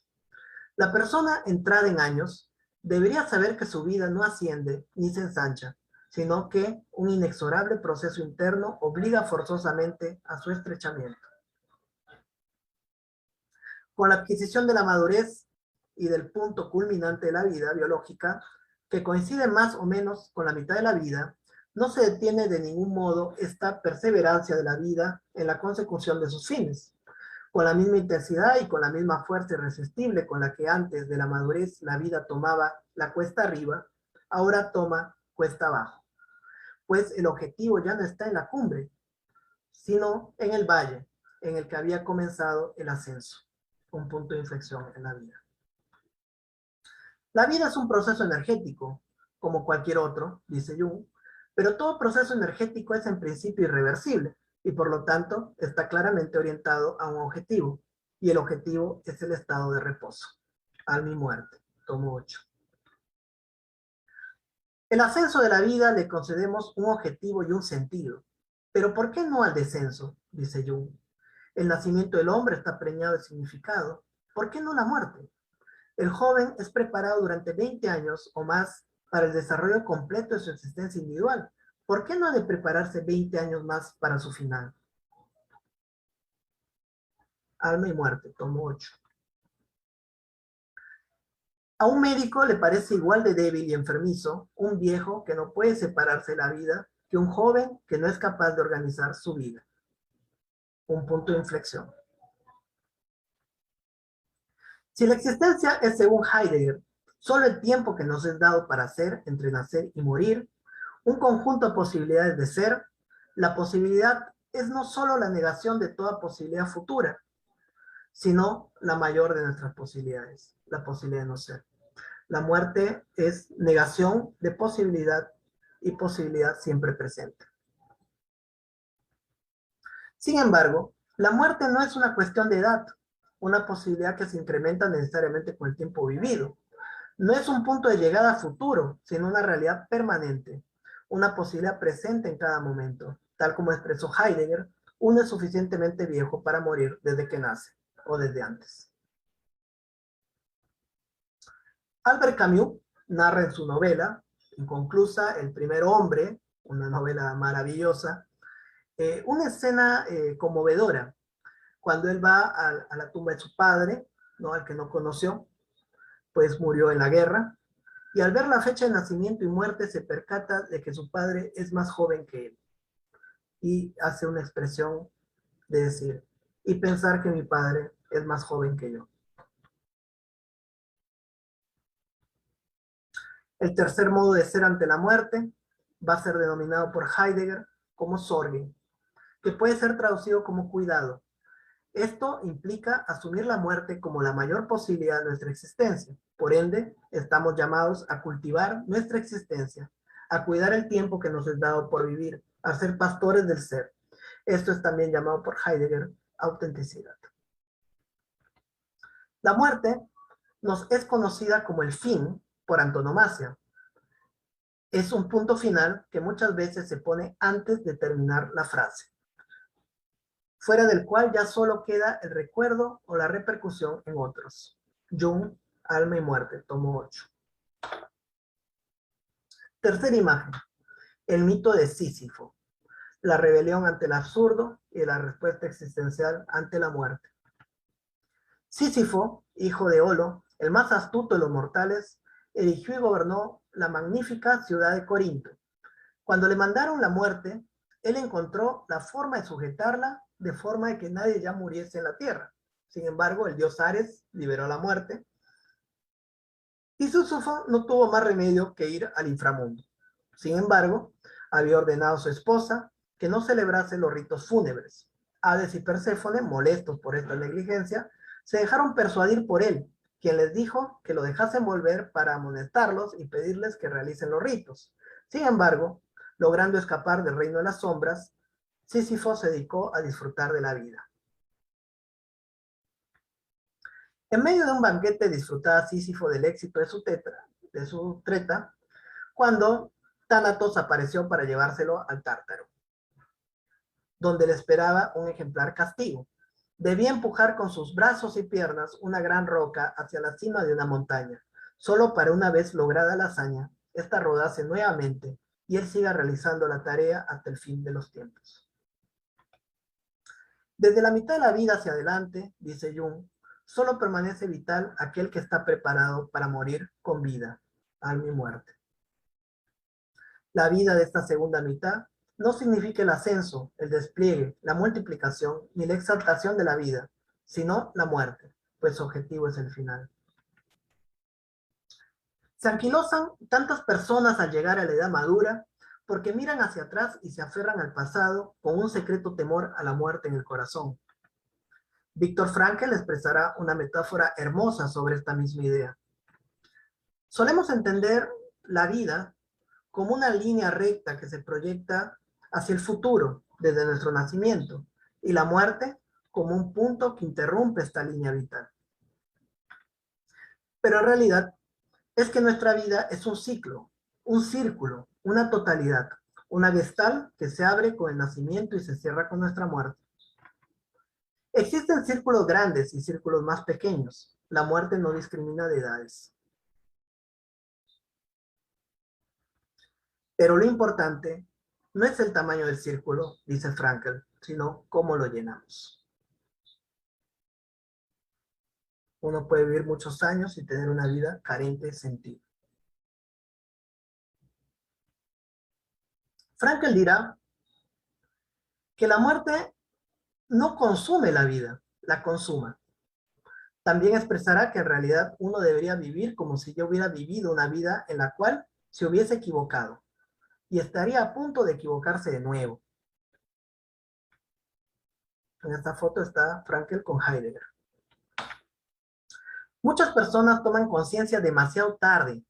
La persona entrada en años debería saber que su vida no asciende ni se ensancha, sino que un inexorable proceso interno obliga forzosamente a su estrechamiento. Con la adquisición de la madurez y del punto culminante de la vida biológica, que coincide más o menos con la mitad de la vida, no se detiene de ningún modo esta perseverancia de la vida en la consecución de sus fines. Con la misma intensidad y con la misma fuerza irresistible con la que antes de la madurez la vida tomaba la cuesta arriba, ahora toma cuesta abajo. Pues el objetivo ya no está en la cumbre, sino en el valle, en el que había comenzado el ascenso, un punto de inflexión en la vida. La vida es un proceso energético, como cualquier otro, dice Jung, pero todo proceso energético es en principio irreversible y por lo tanto está claramente orientado a un objetivo, y el objetivo es el estado de reposo. Alma y muerte, tomo 8. El ascenso de la vida le concedemos un objetivo y un sentido, pero ¿por qué no al descenso? Dice Jung. El nacimiento del hombre está preñado de significado. ¿Por qué no la muerte? El joven es preparado durante 20 años o más para el desarrollo completo de su existencia individual. ¿Por qué no ha de prepararse 20 años más para su final? Alma y muerte, tomo 8. A un médico le parece igual de débil y enfermizo un viejo que no puede separarse de la vida que un joven que no es capaz de organizar su vida. Un punto de inflexión. Si la existencia es, según Heidegger, solo el tiempo que nos es dado para ser, entre nacer y morir, un conjunto de posibilidades de ser, la posibilidad es no solo la negación de toda posibilidad futura, sino la mayor de nuestras posibilidades, la posibilidad de no ser. La muerte es negación de posibilidad y posibilidad siempre presente. Sin embargo, la muerte no es una cuestión de edad, una posibilidad que se incrementa necesariamente con el tiempo vivido. No es un punto de llegada futuro, sino una realidad permanente, una posibilidad presente en cada momento. Tal como expresó Heidegger, uno es suficientemente viejo para morir desde que nace o desde antes. Albert Camus narra en su novela, inconclusa, El primer hombre, una novela maravillosa, una escena conmovedora, cuando él va a la tumba de su padre, ¿no? Al que no conoció, pues murió en la guerra, y al ver la fecha de nacimiento y muerte se percata de que su padre es más joven que él, y hace una expresión de decir, y pensar que mi padre es más joven que yo. El tercer modo de ser ante la muerte va a ser denominado por Heidegger como Sorge, que puede ser traducido como cuidado. Esto implica asumir la muerte como la mayor posibilidad de nuestra existencia. Por ende, estamos llamados a cultivar nuestra existencia, a cuidar el tiempo que nos es dado por vivir, a ser pastores del ser. Esto es también llamado por Heidegger autenticidad. La muerte nos es conocida como el fin por antonomasia. Es un punto final que muchas veces se pone antes de terminar la frase, fuera del cual ya solo queda el recuerdo o la repercusión en otros. Jung, Alma y muerte, tomo 8. Tercera imagen, el mito de Sísifo, la rebelión ante el absurdo y la respuesta existencial ante la muerte. Sísifo, hijo de Olo, el más astuto de los mortales, erigió y gobernó la magnífica ciudad de Corinto. Cuando le mandaron la muerte, él encontró la forma de sujetarla de forma de que nadie ya muriese en la tierra. Sin embargo, el dios Ares liberó la muerte y Sísifo no tuvo más remedio que ir al inframundo. Sin embargo, había ordenado a su esposa que no celebrase los ritos fúnebres. Hades y Perséfone, molestos por esta negligencia, se dejaron persuadir por él, quien les dijo que lo dejasen volver para amonestarlos y pedirles que realicen los ritos. Sin embargo, logrando escapar del reino de las sombras, Sísifo se dedicó a disfrutar de la vida. En medio de un banquete disfrutaba Sísifo del éxito de su treta, cuando Tánatos apareció para llevárselo al Tártaro, donde le esperaba un ejemplar castigo. Debía empujar con sus brazos y piernas una gran roca hacia la cima de una montaña, solo para una vez lograda la hazaña, esta rodase nuevamente y él siga realizando la tarea hasta el fin de los tiempos. Desde la mitad de la vida hacia adelante, dice Jung, solo permanece vital aquel que está preparado para morir con vida, alma y muerte. La vida de esta segunda mitad no significa el ascenso, el despliegue, la multiplicación ni la exaltación de la vida, sino la muerte, pues su objetivo es el final. Se anquilosan tantas personas al llegar a la edad madura porque miran hacia atrás y se aferran al pasado con un secreto temor a la muerte en el corazón. Viktor Frankl expresará una metáfora hermosa sobre esta misma idea. Solemos entender la vida como una línea recta que se proyecta hacia el futuro desde nuestro nacimiento y la muerte como un punto que interrumpe esta línea vital. Pero en realidad es que nuestra vida es un ciclo, un círculo, una totalidad, una gestal que se abre con el nacimiento y se cierra con nuestra muerte. Existen círculos grandes y círculos más pequeños. La muerte no discrimina de edades. Pero lo importante no es el tamaño del círculo, dice Frankl, sino cómo lo llenamos. Uno puede vivir muchos años y tener una vida carente de sentido. Frankl dirá que la muerte no consume la vida, la consuma. También expresará que en realidad uno debería vivir como si yo hubiera vivido una vida en la cual se hubiese equivocado y estaría a punto de equivocarse de nuevo. En esta foto está Frankl con Heidegger. Muchas personas toman conciencia demasiado tarde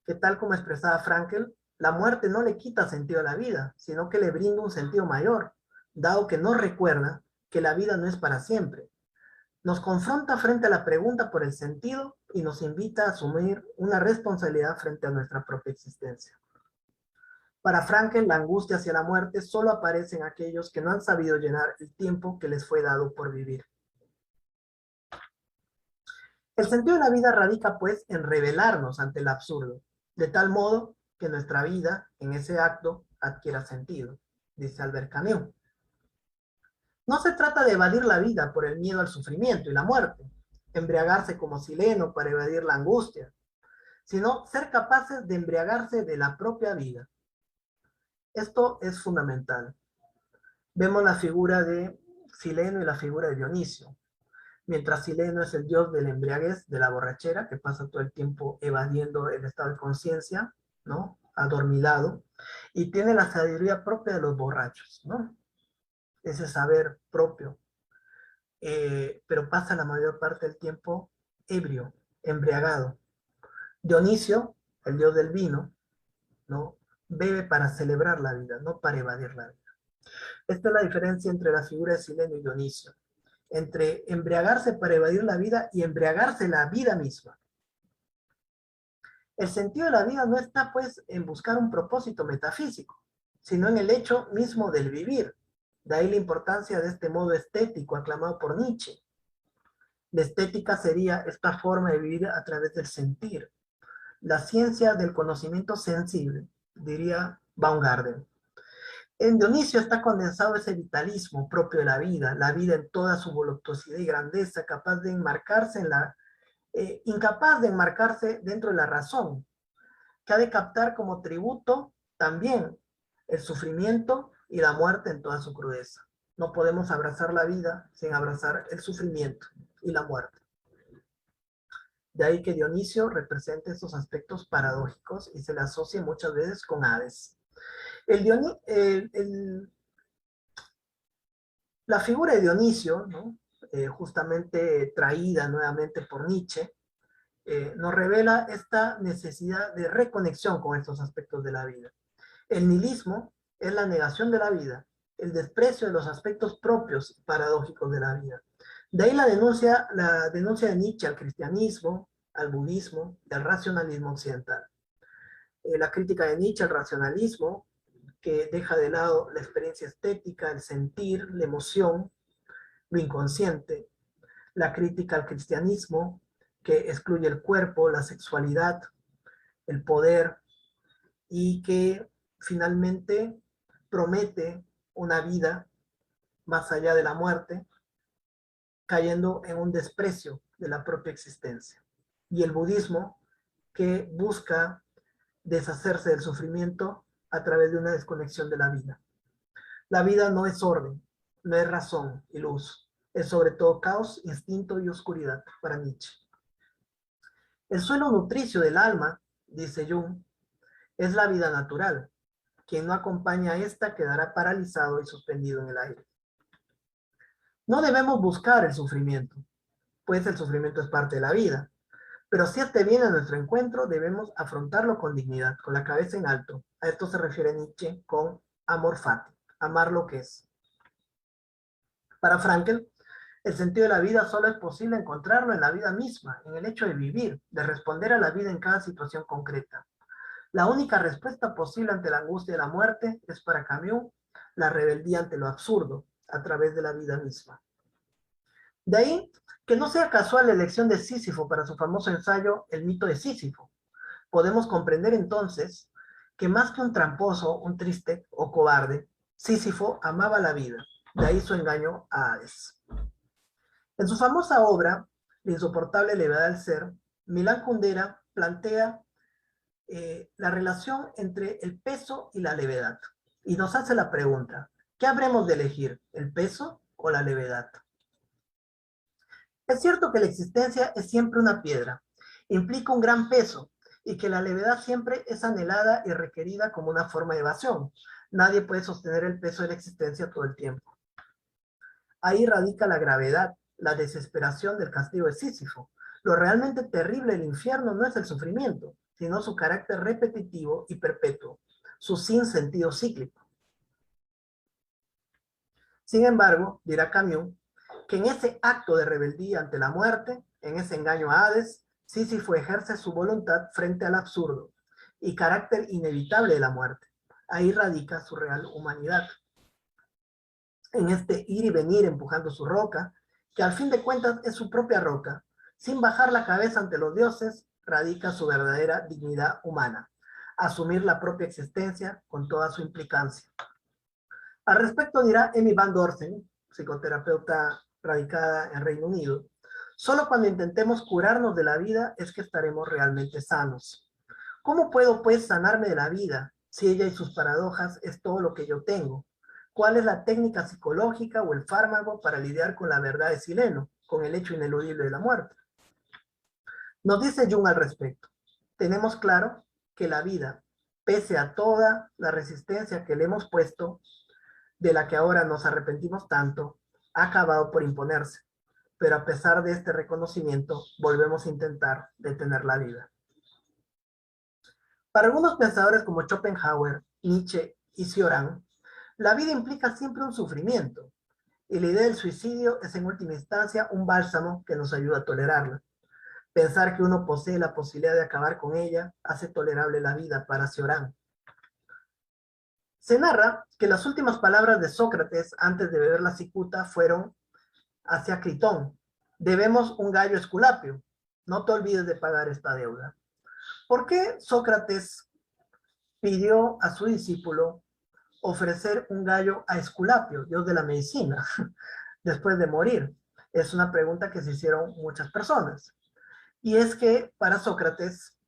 que, tal como expresaba Frankl, la muerte no le quita sentido a la vida, sino que le brinda un sentido mayor, dado que nos recuerda que la vida no es para siempre. Nos confronta frente a la pregunta por el sentido y nos invita a asumir una responsabilidad frente a nuestra propia existencia. Para Frankl, la angustia hacia la muerte solo aparece en aquellos que no han sabido llenar el tiempo que les fue dado por vivir. El sentido de la vida radica, pues, en revelarnos ante el absurdo, de tal modo que nuestra vida, en ese acto, adquiera sentido, dice Albert Camus. No se trata de evadir la vida por el miedo al sufrimiento y la muerte, embriagarse como Sileno para evadir la angustia, sino ser capaces de embriagarse de la propia vida. Esto es fundamental. Vemos la figura de Sileno y la figura de Dionisio. Mientras Sileno es el dios de la embriaguez, de la borrachera, que pasa todo el tiempo evadiendo el estado de conciencia, ¿no? Adormilado, y tiene la sabiduría propia de los borrachos, ¿no? Ese saber propio. Pero pasa la mayor parte del tiempo ebrio, embriagado. Dionisio, el dios del vino, ¿no? Bebe para celebrar la vida, no para evadir la vida. Esta es la diferencia entre la figura de Sileno y Dionisio, entre embriagarse para evadir la vida y embriagarse la vida misma. El sentido de la vida no está, pues, en buscar un propósito metafísico, sino en el hecho mismo del vivir. De ahí la importancia de este modo estético aclamado por Nietzsche. La estética sería esta forma de vivir a través del sentir. La ciencia del conocimiento sensible, diría Baumgarten. En Dionisio está condensado ese vitalismo propio de la vida en toda su voluptuosidad y grandeza, capaz de enmarcarse incapaz de enmarcarse dentro de la razón, que ha de captar como tributo también el sufrimiento y la muerte en toda su crudeza. No podemos abrazar la vida sin abrazar el sufrimiento y la muerte. De ahí que Dionisio represente esos aspectos paradójicos y se le asocia muchas veces con Hades. La figura de Dionisio, ¿no? Justamente traída nuevamente por Nietzsche, nos revela esta necesidad de reconexión con estos aspectos de la vida. El nihilismo es la negación de la vida, el desprecio de los aspectos propios y paradójicos de la vida. De ahí la denuncia de Nietzsche al cristianismo, al budismo y al racionalismo occidental. La crítica de Nietzsche al racionalismo, que deja de lado la experiencia estética, el sentir, la emoción, lo inconsciente. La crítica al cristianismo, que excluye el cuerpo, la sexualidad, el poder, y que finalmente promete una vida más allá de la muerte, cayendo en un desprecio de la propia existencia. Y el budismo, que busca deshacerse del sufrimiento a través de una desconexión de la vida. La vida no es orden, no es razón y luz. es sobre todo caos, instinto y oscuridad para Nietzsche. El suelo nutricio del alma, dice Jung, es la vida natural. Quien no acompaña a esta quedará paralizado y suspendido en el aire. No debemos buscar el sufrimiento, pues el sufrimiento es parte de la vida. Pero si este viene a nuestro encuentro, debemos afrontarlo con dignidad, con la cabeza en alto. A esto se refiere Nietzsche con amor fati, amar lo que es. Para Frankl, el sentido de la vida solo es posible encontrarlo en la vida misma, en el hecho de vivir, de responder a la vida en cada situación concreta. La única respuesta posible ante la angustia de la muerte es para Camus la rebeldía ante lo absurdo, a través de la vida misma. De ahí que no sea casual la elección de Sísifo para su famoso ensayo El mito de Sísifo. Podemos comprender entonces que más que un tramposo, un triste o cobarde, Sísifo amaba la vida, de ahí su engaño a Hades. En su famosa obra, La insoportable levedad del ser, Milán Kundera plantea la relación entre el peso y la levedad. Y nos hace la pregunta, ¿qué habremos de elegir, el peso o la levedad? Es cierto que la existencia es siempre una piedra, implica un gran peso, y que la levedad siempre es anhelada y requerida como una forma de evasión. Nadie puede sostener el peso de la existencia todo el tiempo. Ahí radica la gravedad, la desesperación del castigo de Sísifo. Lo realmente terrible del infierno no es el sufrimiento, sino su carácter repetitivo y perpetuo, su sinsentido cíclico. Sin embargo, dirá Camus, que en ese acto de rebeldía ante la muerte, en ese engaño a Hades, Sísifo ejerce su voluntad frente al absurdo y carácter inevitable de la muerte. Ahí radica su real humanidad. En este ir y venir empujando su roca, que al fin de cuentas es su propia roca, sin bajar la cabeza ante los dioses, radica su verdadera dignidad humana, asumir la propia existencia con toda su implicancia. Al respecto dirá Emmy Van Dorsen, psicoterapeuta radicada en Reino Unido, solo cuando intentemos curarnos de la vida es que estaremos realmente sanos. ¿Cómo puedo pues sanarme de la vida si ella y sus paradojas es todo lo que yo tengo? ¿Cuál es la técnica psicológica o el fármaco para lidiar con la verdad de Sileno, con el hecho ineludible de la muerte? Nos dice Jung al respecto. Tenemos claro que la vida, pese a toda la resistencia que le hemos puesto, de la que ahora nos arrepentimos tanto, ha acabado por imponerse. Pero a pesar de este reconocimiento, volvemos a intentar detener la vida. Para algunos pensadores como Schopenhauer, Nietzsche y Cioran, la vida implica siempre un sufrimiento, y la idea del suicidio es en última instancia un bálsamo que nos ayuda a tolerarla. Pensar que uno posee la posibilidad de acabar con ella hace tolerable la vida para Cioran. Se narra que las últimas palabras de Sócrates antes de beber la cicuta fueron hacia Critón: debemos un gallo Esculapio, no te olvides de pagar esta deuda. ¿Por qué Sócrates pidió a su discípulo ofrecer un gallo a Esculapio, dios de la medicina, después de morir? Es una pregunta que se hicieron muchas personas. Y es que para Sócrates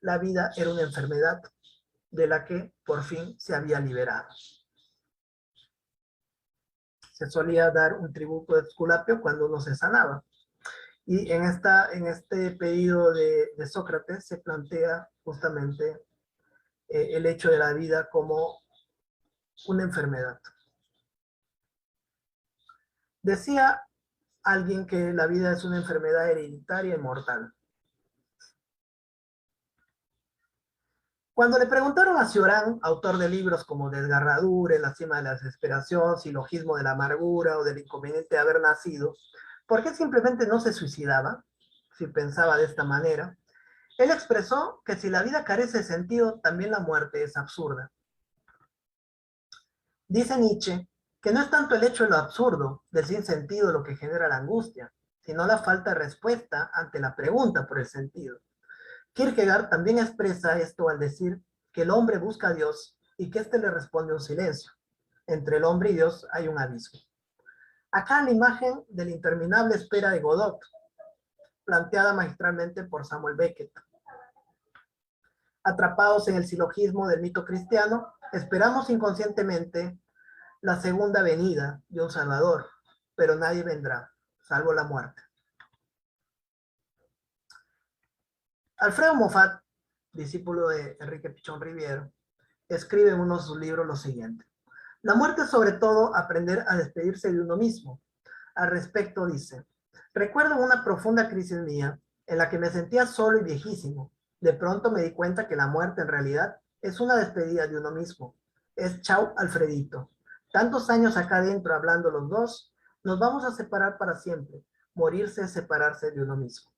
la vida era una enfermedad de la que por fin se había liberado. Se solía dar un tributo de Esculapio cuando uno se sanaba. Y en este pedido de Sócrates se plantea justamente el hecho de la vida como una enfermedad. Decía alguien que la vida es una enfermedad hereditaria y mortal. Cuando le preguntaron a Cioran, autor de libros como Desgarradura, En la cima de la desesperación, Silogismo de la amargura o del inconveniente de haber nacido, ¿por qué simplemente no se suicidaba si pensaba de esta manera? Él expresó que si la vida carece de sentido, también la muerte es absurda. Dice Nietzsche que no es tanto el hecho de lo absurdo, del sinsentido, lo que genera la angustia, sino la falta de respuesta ante la pregunta por el sentido. Kierkegaard también expresa esto al decir que el hombre busca a Dios y que éste le responde un silencio. Entre el hombre y Dios hay un abismo. Acá la imagen de la interminable espera de Godot, planteada magistralmente por Samuel Beckett. Atrapados en el silogismo del mito cristiano, esperamos inconscientemente la segunda venida de un Salvador, pero nadie vendrá, salvo la muerte. Alfredo Moffat, discípulo de Enrique Pichón Rivière, escribe en uno de sus libros lo siguiente: la muerte es sobre todo aprender a despedirse de uno mismo. Al respecto dice: recuerdo una profunda crisis mía en la que me sentía solo y viejísimo. De pronto me di cuenta que la muerte en realidad es una despedida de uno mismo. Es chau, Alfredito. Tantos años acá adentro hablando los dos, nos vamos a separar para siempre. Morirse es separarse de uno mismo.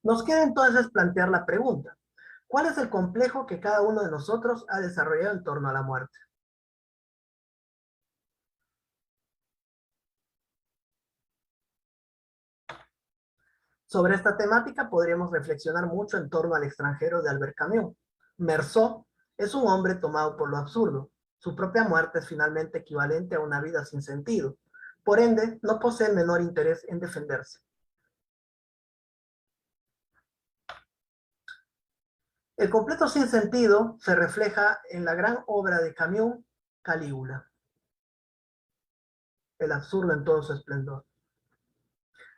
Nos queda entonces plantear la pregunta: ¿cuál es el complejo que cada uno de nosotros ha desarrollado en torno a la muerte? Sobre esta temática podríamos reflexionar mucho en torno al extranjero de Albert Camus. Meursault es un hombre tomado por lo absurdo. Su propia muerte es finalmente equivalente a una vida sin sentido. Por ende, no posee el menor interés en defenderse. El completo sinsentido se refleja en la gran obra de Camus, Calígula. El absurdo en todo su esplendor.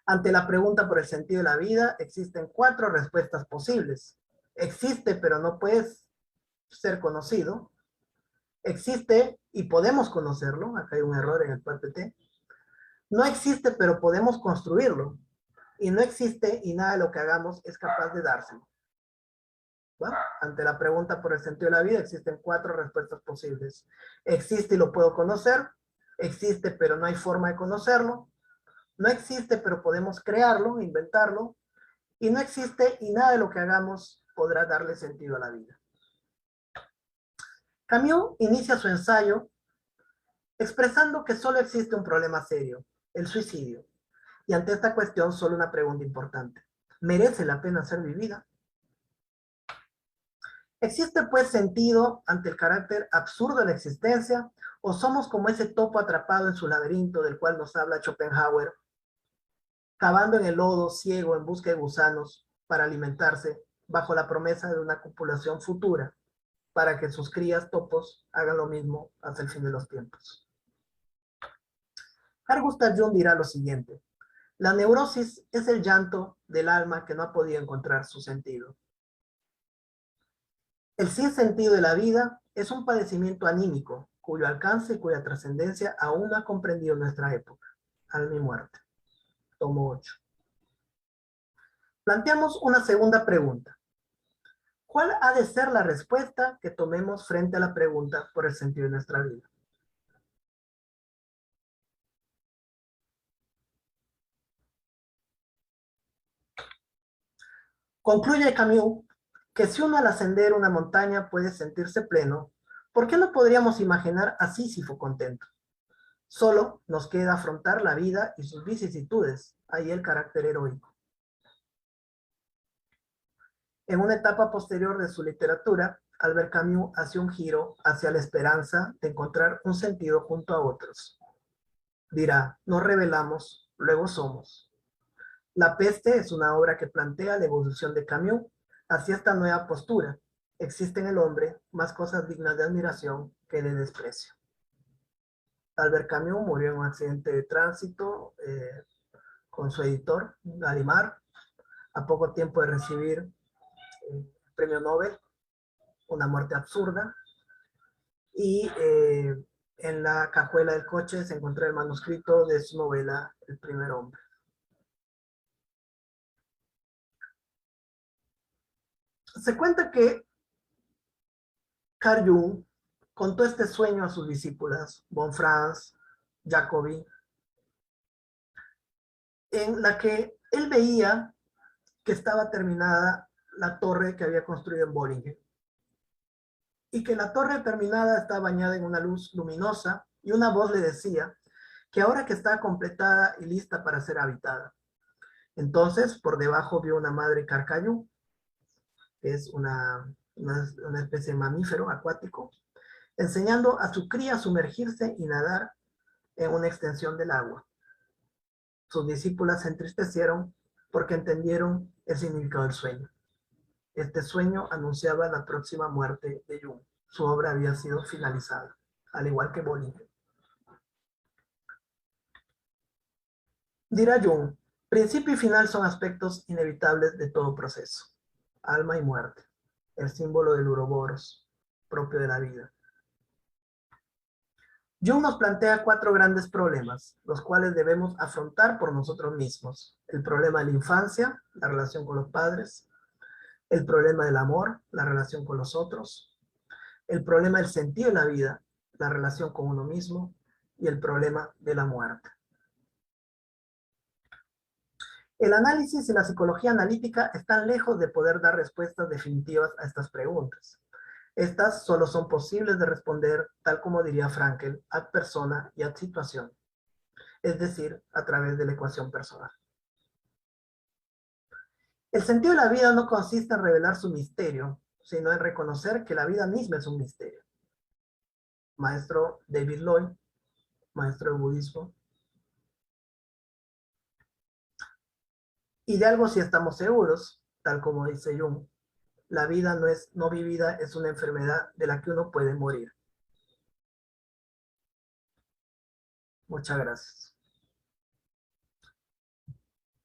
Ante la pregunta por el sentido de la vida, existen 4 respuestas posibles. Existe, pero no puede ser conocido. Existe y podemos conocerlo. Acá hay un error en el PPT. No existe, pero podemos construirlo. Y no existe y nada de lo que hagamos es capaz de dárselo. ¿Va? Ante la pregunta por el sentido de la vida, existen 4 respuestas posibles. Existe y lo puedo conocer. Existe, pero no hay forma de conocerlo. No existe, pero podemos crearlo, inventarlo. Y no existe y nada de lo que hagamos podrá darle sentido a la vida. Camus inicia su ensayo expresando que solo existe un problema serio: el suicidio. Y ante esta cuestión, solo una pregunta importante: ¿merece la pena ser vivida? ¿Existe pues sentido ante el carácter absurdo de la existencia, o somos como ese topo atrapado en su laberinto del cual nos habla Schopenhauer, cavando en el lodo, ciego, en busca de gusanos para alimentarse, bajo la promesa de una copulación futura, para que sus crías topos hagan lo mismo hasta el fin de los tiempos? Carl Gustav Jung dirá lo siguiente: la neurosis es el llanto del alma que no ha podido encontrar su sentido. El sinsentido de la vida es un padecimiento anímico, cuyo alcance y cuya trascendencia aún no ha comprendido nuestra época. Alma y muerte. Tomo 8. Planteamos una segunda pregunta: ¿cuál ha de ser la respuesta que tomemos frente a la pregunta por el sentido de nuestra vida? Concluye Camus que si uno al ascender una montaña puede sentirse pleno, ¿por qué no podríamos imaginar a Sísifo contento? Solo nos queda afrontar la vida y sus vicisitudes, ahí el carácter heroico. En una etapa posterior de su literatura, Albert Camus hace un giro hacia la esperanza de encontrar un sentido junto a otros. Dirá: nos revelamos, luego somos. La peste es una obra que plantea la evolución de Camus hacia esta nueva postura. Existe en el hombre más cosas dignas de admiración que de desprecio. Albert Camus murió en un accidente de tránsito con su editor, Gallimard, a poco tiempo de recibir el premio Nobel, una muerte absurda. Y en la cajuela del coche se encontró el manuscrito de su novela El primer hombre. Se cuenta que Carl Jung contó este sueño a sus discípulas, Bonfrance, Jacobi, en la que él veía que estaba terminada la torre que había construido en Boringen, y que la torre terminada estaba bañada en una luz luminosa, y una voz le decía que ahora que está completada y lista para ser habitada. Entonces, por debajo vio una madre carcayú, que es una especie de mamífero acuático, enseñando a su cría a sumergirse y nadar en una extensión del agua. Sus discípulas se entristecieron porque entendieron el significado del sueño. Este sueño anunciaba la próxima muerte de Jung. Su obra había sido finalizada, al igual que Bollinger. Dirá Jung, principio y final son aspectos inevitables de todo proceso. Alma y muerte, el símbolo del uroboros, propio de la vida. Jung nos plantea 4 grandes problemas, los cuales debemos afrontar por nosotros mismos. El problema de la infancia, la relación con los padres. El problema del amor, la relación con los otros. El problema del sentido de la vida, la relación con uno mismo. Y el problema de la muerte. El análisis y la psicología analítica están lejos de poder dar respuestas definitivas a estas preguntas. Estas solo son posibles de responder, tal como diría Frankl, ad persona y ad situación, es decir, a través de la ecuación personal. El sentido de la vida no consiste en revelar su misterio, sino en reconocer que la vida misma es un misterio. Maestro David Lloyd, maestro del budismo. Y de algo sí estamos seguros, tal como dice Jung, la vida no vivida es una enfermedad de la que uno puede morir. Muchas gracias.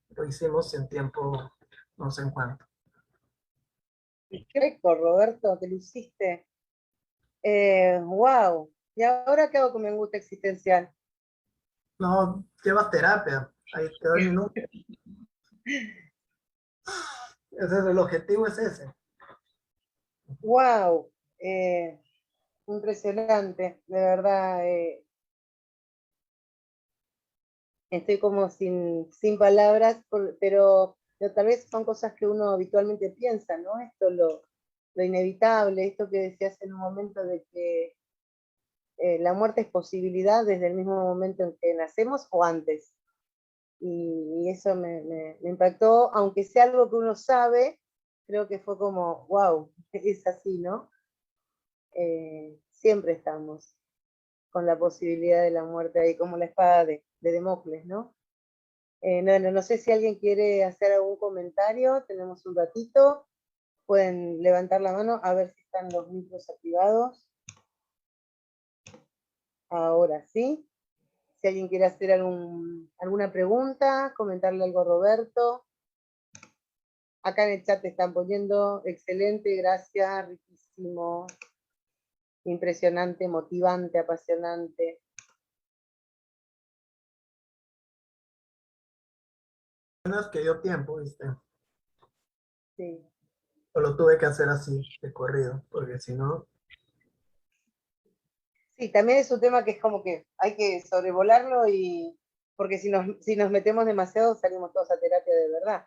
Lo hicimos en tiempo no sé en cuánto. Perfecto, Roberto, te lo hiciste. Wow. ¿Y ahora qué hago con mi angustia existencial? No, llevas terapia. Ahí te doy minutos. Ese es el objetivo, es ese. Wow. Impresionante, de verdad. Estoy como sin palabras, pero tal vez son cosas que uno habitualmente piensa, ¿no? Esto lo inevitable, esto que decías en un momento de que la muerte es posibilidad desde el mismo momento en que nacemos o antes. Y eso me impactó, aunque sea algo que uno sabe, creo que fue como, wow, es así, ¿no? Siempre estamos con la posibilidad de la muerte ahí, como la espada de Democles, ¿no? No sé si alguien quiere hacer algún comentario, tenemos un ratito, pueden levantar la mano a ver si están los micros activados. Ahora sí. Si alguien quiere hacer alguna pregunta, comentarle algo a Roberto. Acá en el chat te están poniendo, excelente, gracias, riquísimo, impresionante, motivante, apasionante. Menos que dio tiempo, ¿viste? Sí. O lo tuve que hacer así, de corrido, porque si no... Sí, también es un tema que es como que hay que sobrevolarlo porque si nos metemos demasiado salimos todos a terapia de verdad.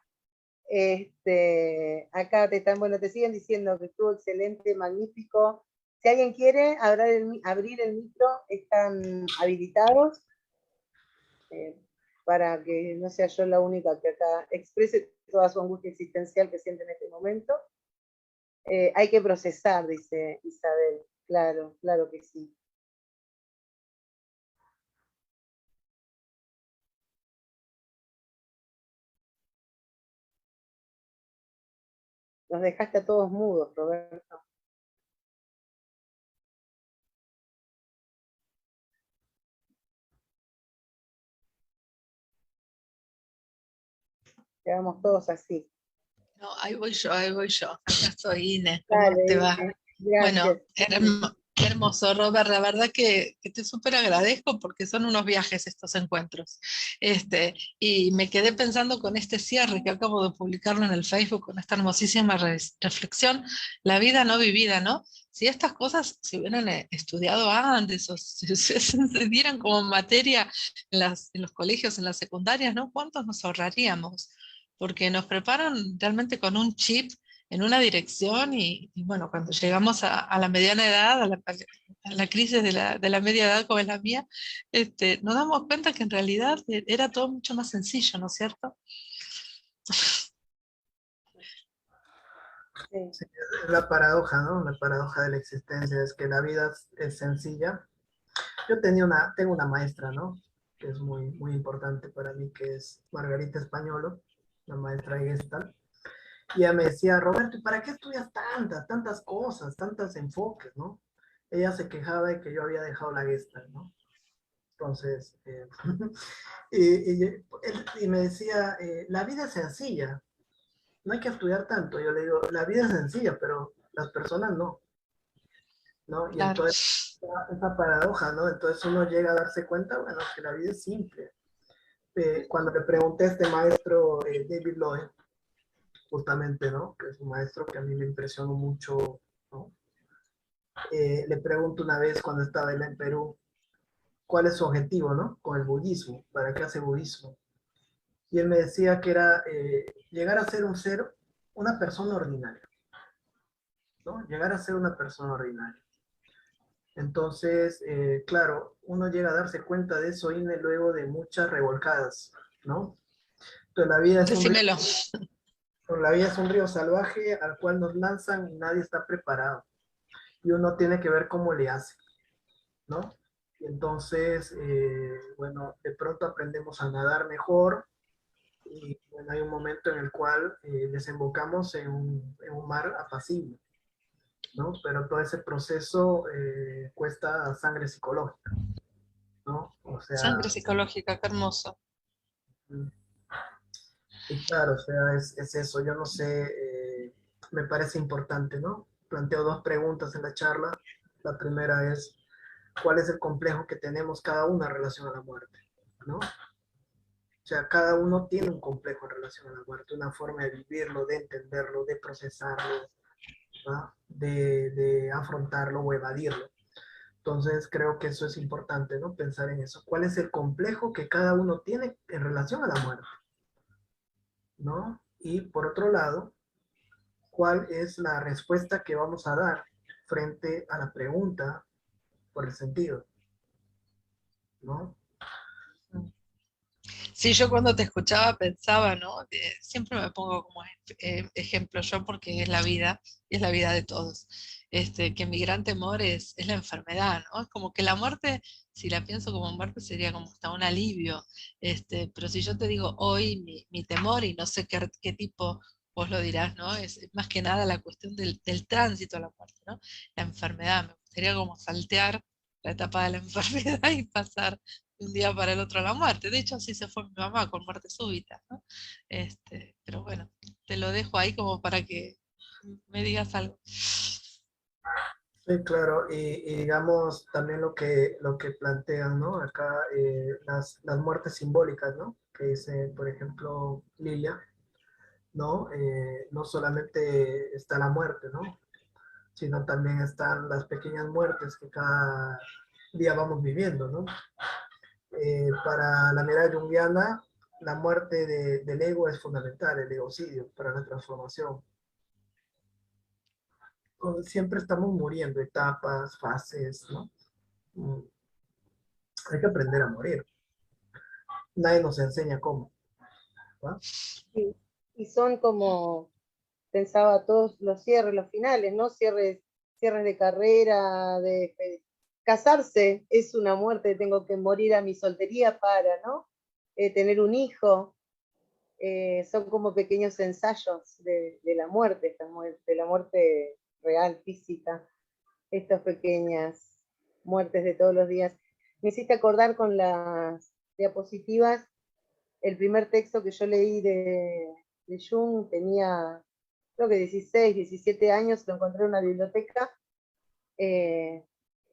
Acá bueno, te siguen diciendo que estuvo excelente, magnífico. Si alguien quiere abrir el micro, están habilitados eh, para que no sea yo la única que acá exprese toda su angustia existencial que siente en este momento. Hay que procesar, dice Isabel. Claro, claro que sí. Nos dejaste a todos mudos, Roberto. Quedamos todos así. No, ahí voy yo, ahí voy yo. Acá estoy, Inés. ¿Cómo Dale, te va? gracias. Bueno, qué hermoso, Robert. La verdad que te súper agradezco porque son unos viajes estos encuentros. Y me quedé pensando con este cierre que acabo de publicarlo en el Facebook, con esta hermosísima reflexión, la vida no vivida, ¿no? Si estas cosas se hubieran estudiado antes o se dieran como materia en los colegios, en las secundarias, ¿no? ¿Cuántos nos ahorraríamos? Porque nos preparan realmente con un chip en una dirección y bueno, cuando llegamos a la mediana edad, a la crisis de la media edad como es la mía, nos damos cuenta que en realidad era todo mucho más sencillo, ¿no es cierto? Sí. Sí, es la paradoja, ¿no? La paradoja de la existencia es que la vida es sencilla. Yo tengo una maestra, ¿no? Que es muy importante para mí, que es Margarita Españolo, la maestra de Gestalt. Y ella me decía, Roberto, ¿para qué estudias tantas cosas, tantos enfoques, ¿no? Ella se quejaba de que yo había dejado la Gestalt, ¿no? Entonces, y me decía, la vida es sencilla, no hay que estudiar tanto. Yo le digo, la vida es sencilla, pero las personas no, ¿no? Y Claro. entonces, esa paradoja, ¿no? Entonces uno llega a darse cuenta, bueno, que la vida es simple. Cuando le pregunté a este maestro, David Lloyd, justamente, ¿no? Que es un maestro que a mí me impresionó mucho, ¿no? Le pregunto una vez cuando estaba él en Perú, ¿cuál es su objetivo, ¿no? Con el budismo, ¿para qué hace budismo? Y él me decía que era llegar a ser un ser, una persona ordinaria, ¿no? Llegar a ser una persona ordinaria. Entonces, claro, uno llega a darse cuenta de eso y luego de muchas revolcadas, ¿no? Entonces, Decímelo. la vida es un río salvaje al cual nos lanzan y nadie está preparado. Y uno tiene que ver cómo le hace, ¿no? Y entonces, bueno, de pronto aprendemos a nadar mejor y bueno, hay un momento en el cual desembocamos en un mar apacible, ¿no? Pero todo ese proceso cuesta sangre psicológica, ¿no? O Sangre sea, psicológica, qué hermoso. y claro, o sea, es eso, yo no sé, me parece importante, ¿no? Planteo dos preguntas en la charla. La primera es, ¿cuál es el complejo que tenemos cada uno en relación a la muerte? ¿No? O sea, cada uno tiene un complejo en relación a la muerte, una forma de vivirlo, de entenderlo, de procesarlo, ¿no? De afrontarlo o evadirlo. Entonces, creo que eso es importante, ¿no? Pensar en eso. ¿Cuál es el complejo que cada uno tiene en relación a la muerte? ¿No? Y por otro lado, ¿cuál es la respuesta que vamos a dar frente a la pregunta por el sentido? ¿No? Sí, yo cuando te escuchaba pensaba, ¿no? Siempre me pongo como ejemplo yo porque es la vida, y es la vida de todos. Que mi gran temor es la enfermedad, ¿no? Es como que la muerte, si la pienso como muerte, sería como hasta un alivio. Pero si yo te digo hoy mi temor, y no sé qué tipo, vos lo dirás, ¿no? Es más que nada la cuestión del tránsito a la muerte, ¿no? La enfermedad, me gustaría como saltear la etapa de la enfermedad y pasar de un día para el otro a la muerte. De hecho, así se fue mi mamá con muerte súbita, ¿no? Pero bueno, te lo dejo ahí como para que me digas algo. Sí, claro, y digamos también lo que plantean, ¿no? Acá las muertes simbólicas, ¿no? Que dice, por ejemplo, Lilia, ¿no? No solamente está la muerte, ¿no? Sino también están las pequeñas muertes que cada día vamos viviendo, ¿no? Para la mirada junguiana, la muerte del ego es fundamental, el egocidio para la transformación. Siempre estamos muriendo, etapas, fases, ¿no? Mm, Hay que aprender a morir. Nadie nos enseña cómo, ¿va? Sí. Y son como, pensaba, todos los cierres, los finales, ¿no? Cierres de carrera, casarse es una muerte, tengo que morir a mi soltería para, ¿no? Tener un hijo, son como pequeños ensayos de la muerte, de la muerte real, física, estas pequeñas muertes de todos los días. Me hiciste acordar con las diapositivas, el primer texto que yo leí de Jung, tenía creo que 16, 17 años, lo encontré en una biblioteca, eh,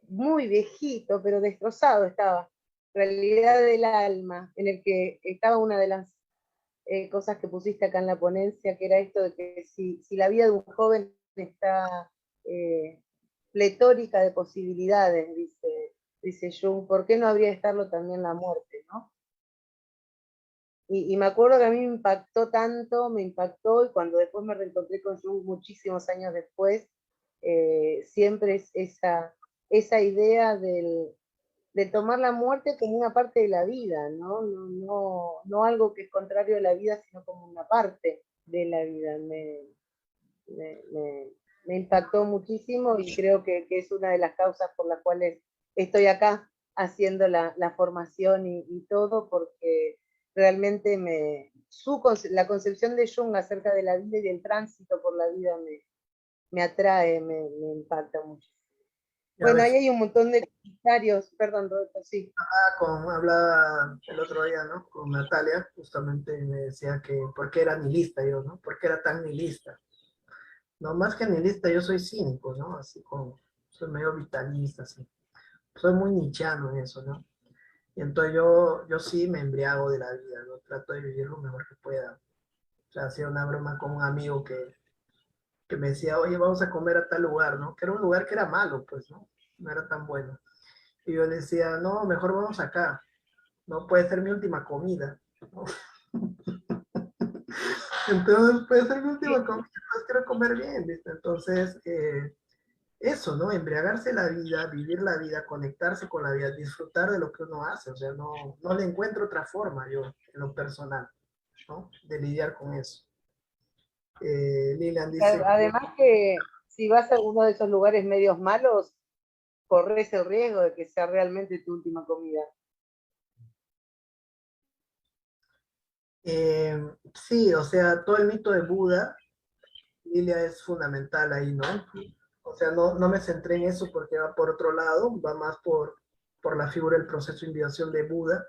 muy viejito, pero destrozado estaba. Realidad del alma, en el que estaba una de las cosas que pusiste acá en la ponencia, que era esto de que si la vida de un joven está eh, pletórica de posibilidades, dice Jung, ¿por qué no habría de estarlo también la muerte, no? Y me acuerdo que a mí me impactó tanto, me impactó, y cuando después me reencontré con Jung muchísimos años después, siempre es esa idea de tomar la muerte como una parte de la vida, ¿no? No algo que es contrario a la vida, sino como una parte de la vida. Me, me, me impactó muchísimo y creo que es una de las causas por las cuales estoy acá haciendo la formación y todo, porque realmente la concepción de Jung acerca de la vida y del tránsito por la vida me atrae, me impacta mucho. Ya Bueno, ahí ves, hay un montón de comentarios. Perdón, Roberto, sí. Hablaba el otro día, ¿no? Con Natalia, justamente me decía que por qué era nihilista yo, ¿no? ¿Por qué era tan nihilista? No, más que nihilista, yo soy cínico, ¿no? Así como, soy medio vitalista, así. Soy muy nietzscheano en eso, ¿no? Y entonces yo sí me embriago de la vida, ¿no? Trato de vivir lo mejor que pueda. O sea, hacía una broma con un amigo que me decía, oye, vamos a comer a tal lugar, ¿no? Que era un lugar que era malo, pues, ¿no? No era tan bueno. Y yo le decía, no, mejor vamos acá, ¿no? Puede ser mi última comida, ¿no? Entonces, puede ser mi última comida, pues quiero comer bien, ¿viste? Entonces, eso, ¿no? Embriagarse la vida, vivir la vida, conectarse con la vida, disfrutar de lo que uno hace, o sea, no le encuentro otra forma yo, en lo personal, ¿no? De lidiar con eso. Lilian dice, Además que si vas a uno de esos lugares medios malos, corres el riesgo de que sea realmente tu última comida. sí, o sea, todo el mito de Buda, Lilia, es fundamental ahí, ¿no? O sea, no me centré en eso porque va por otro lado, va más por la figura del proceso de iniciación de Buda,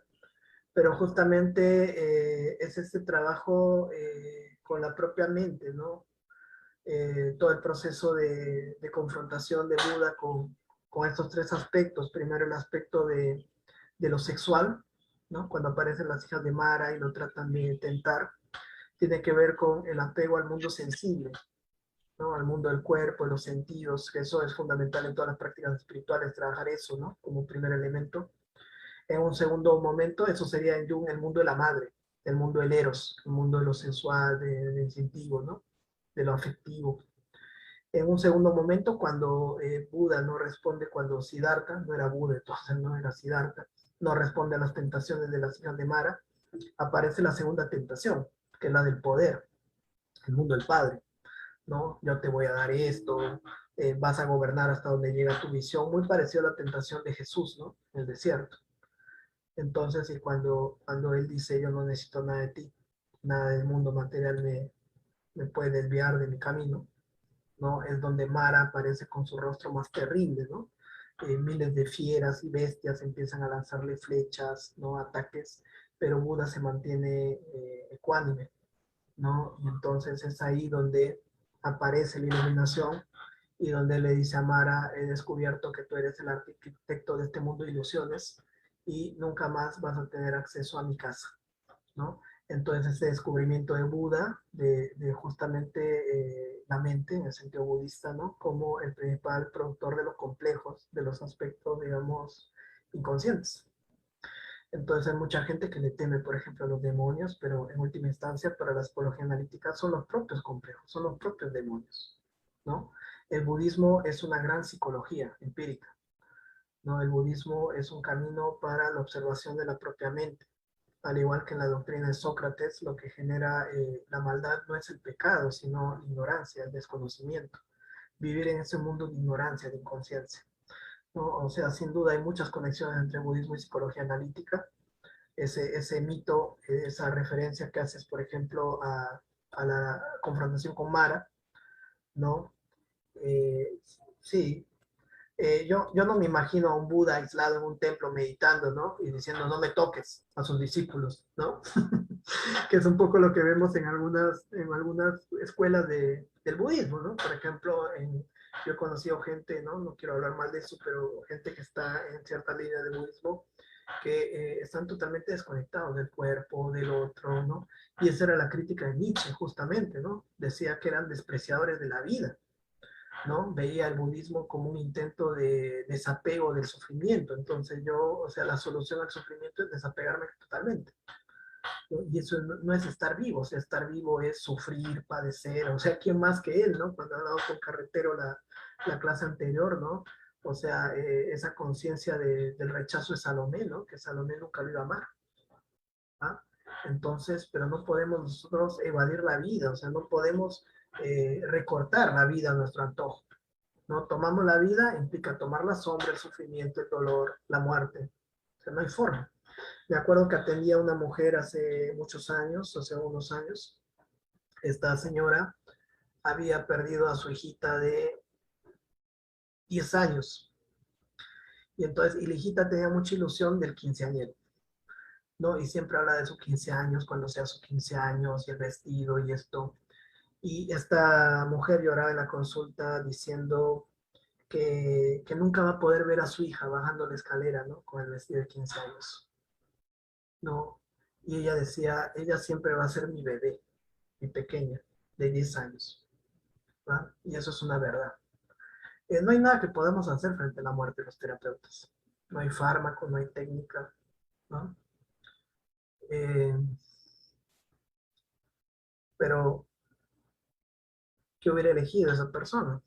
pero justamente es este trabajo con la propia mente, ¿no? Todo el proceso de confrontación de Buda con estos tres aspectos. Primero el aspecto de lo sexual, ¿no? Cuando aparecen las hijas de Mara y lo tratan de tentar, tiene que ver con el apego al mundo sensible, ¿no? Al mundo del cuerpo, de los sentidos, que eso es fundamental en todas las prácticas espirituales, trabajar eso, ¿no? Como primer elemento. En un segundo momento, eso sería en Jung el mundo de la madre, el mundo del eros, el mundo de lo sensual, del incentivo, ¿no? De lo afectivo. En un segundo momento, cuando Buda no responde, cuando Siddhartha, no era Buda, entonces no era Siddhartha, no responde a las tentaciones de las hijas de Mara, aparece la segunda tentación, que es la del poder, el mundo del padre, ¿no? Yo te voy a dar esto, vas a gobernar hasta donde llega tu visión, muy parecido a la tentación de Jesús, ¿no? En el desierto. Entonces, y cuando él dice, yo no necesito nada de ti, nada del mundo material me puede desviar de mi camino, ¿no? Es donde Mara aparece con su rostro más terrible, ¿no? Miles de fieras y bestias empiezan a lanzarle flechas, ¿no? Ataques, pero Buda se mantiene ecuánime, ¿no? Y entonces es ahí donde aparece la iluminación y donde le dice a Mara, he descubierto que tú eres el arquitecto de este mundo de ilusiones y nunca más vas a tener acceso a mi casa, ¿no? Entonces ese descubrimiento de Buda, de justamente la mente, en el sentido budista, ¿no? Como el principal productor de los complejos, de los aspectos, digamos, inconscientes. Entonces hay mucha gente que le teme, por ejemplo, a los demonios, pero en última instancia, para la psicología analítica, son los propios complejos, son los propios demonios, ¿no? El budismo es una gran psicología empírica, ¿no? El budismo es un camino para la observación de la propia mente. Al igual que en la doctrina de Sócrates, lo que genera la maldad no es el pecado, sino ignorancia, el desconocimiento. Vivir en ese mundo de ignorancia, de inconsciencia, ¿no? O sea, sin duda hay muchas conexiones entre budismo y psicología analítica. Ese mito, esa referencia que haces, por ejemplo, a la confrontación con Mara, ¿no? Eh, sí, yo no me imagino a un Buda aislado en un templo meditando, ¿no? Y diciendo, no me toques a sus discípulos, ¿no? Que es un poco lo que vemos en algunas escuelas del budismo, ¿no? Por ejemplo, yo he conocido gente, ¿no? No quiero hablar mal de eso, pero gente que está en cierta línea de budismo que están totalmente desconectados del cuerpo, del otro, ¿no? Y esa era la crítica de Nietzsche, justamente, ¿no? Decía que eran despreciadores de la vida, ¿no? Veía el budismo como un intento de desapego del sufrimiento. Entonces yo, o sea, la solución al sufrimiento es desapegarme totalmente, ¿no? Y eso no es estar vivo, o sea, estar vivo es sufrir, padecer, o sea, ¿quién más que él, ¿no? Cuando ha dado con Carretero la clase anterior, ¿no? O sea, esa conciencia del rechazo de Salomé, ¿no? Que Salomé nunca lo iba a amar. ¿Ah? Entonces, pero no podemos nosotros evadir la vida, o sea, no podemos recortar la vida a nuestro antojo, ¿no? Tomamos la vida, implica tomar la sombra, el sufrimiento, el dolor, la muerte. O sea, no hay forma. Me acuerdo que atendía a una mujer hace muchos años, hace unos años. Esta señora había perdido a su hijita de 10 años Y entonces, y la hijita tenía mucha ilusión del quinceañero, ¿no? Y siempre habla de sus 15 años, cuando sea sus 15 años, y el vestido y esto. Y esta mujer lloraba en la consulta diciendo que nunca va a poder ver a su hija bajando la escalera, ¿no? Con el vestido de 15 años, ¿no? Y ella decía, ella siempre va a ser mi bebé, mi pequeña, de 10 años, ¿va? Y eso es una verdad. No hay nada que podamos hacer frente a la muerte de los terapeutas. No hay fármaco, no hay técnica, ¿no? Eh, pero, ¿qué hubiera elegido esa persona?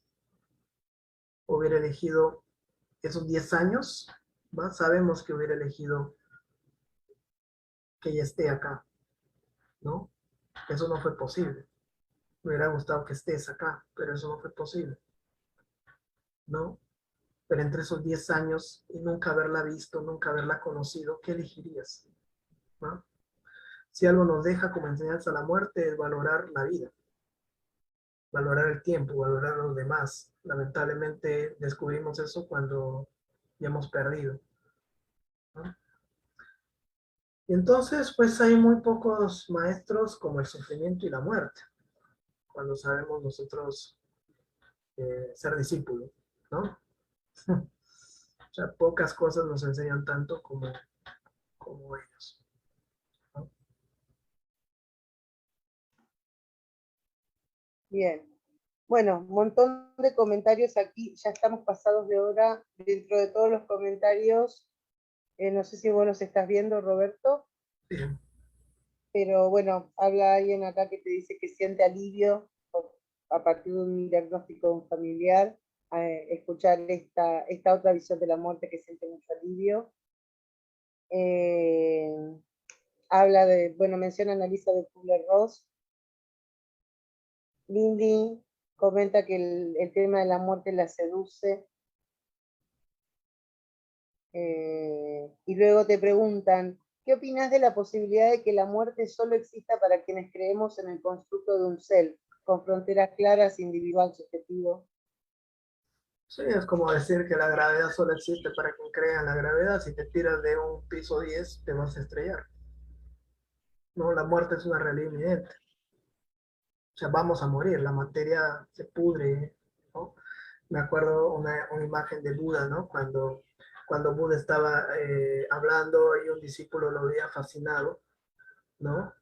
Hubiera elegido esos 10 años, ¿va? Sabemos que hubiera elegido que ella esté acá, ¿no? Eso no fue posible. Me hubiera gustado que estés acá, pero eso no fue posible, ¿no? Pero entre esos 10 años y nunca haberla visto, nunca haberla conocido, ¿qué elegirías? ¿No? Si algo nos deja como enseñanza a la muerte es valorar la vida, valorar el tiempo, valorar a los demás. Lamentablemente descubrimos eso cuando ya hemos perdido, ¿no? Y entonces, pues hay muy pocos maestros como el sufrimiento y la muerte, cuando sabemos nosotros ser discípulos, ¿no? O sea, pocas cosas nos enseñan tanto como ellos, ¿no? Bien. Bueno, un montón de comentarios aquí, ya estamos pasados de hora. Dentro de todos los comentarios, no sé si vos los estás viendo, Roberto, Sí, pero bueno, habla alguien acá que te dice que siente alivio a partir de un diagnóstico de un familiar, escuchar esta otra visión de la muerte que siente mucho alivio. Eh, Habla de, bueno, menciona a Elizabeth Kubler-Ross. Lindy comenta que el tema de la muerte la seduce. Y luego te preguntan, ¿qué opinas de la posibilidad de que la muerte solo exista para quienes creemos en el constructo de un self, con fronteras claras, individual, subjetivo? sí, es como decir que la gravedad solo existe para quien crea en la gravedad. Si te tiras de un piso 10 te vas a estrellar. No, la muerte es una realidad inminente. O sea, vamos a morir, la materia se pudre, ¿no? Me acuerdo una imagen de Buda, ¿no? Cuando Buda estaba hablando y un discípulo lo veía fascinado, ¿no?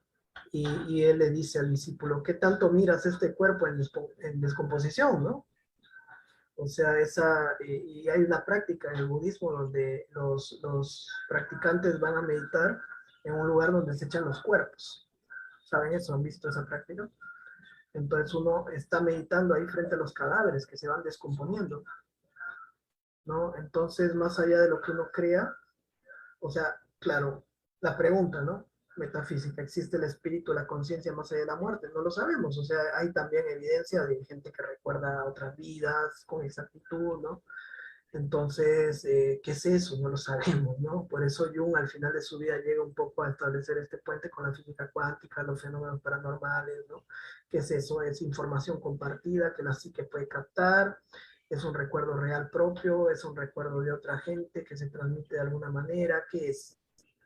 Y él le dice al discípulo, ¿qué tanto miras este cuerpo en descomposición, ¿no? O sea, y hay una práctica en el budismo donde los practicantes van a meditar en un lugar donde se echan los cuerpos. ¿Saben eso? ¿Han visto esa práctica? Entonces uno está meditando ahí frente a los cadáveres que se van descomponiendo, ¿no? Entonces, más allá de lo que uno crea, o sea, claro, la pregunta, ¿no? Metafísica, ¿existe el espíritu, la conciencia más allá de la muerte? No lo sabemos, o sea, hay también evidencia de gente que recuerda otras vidas con exactitud, ¿no? Entonces, ¿qué es eso? No lo sabemos, ¿no? Por eso Jung al final de su vida llega un poco a establecer este puente con la física cuántica, los fenómenos paranormales, ¿no? ¿Qué es eso? Es información compartida que la psique puede captar, es un recuerdo real propio, es un recuerdo de otra gente que se transmite de alguna manera, ¿qué es?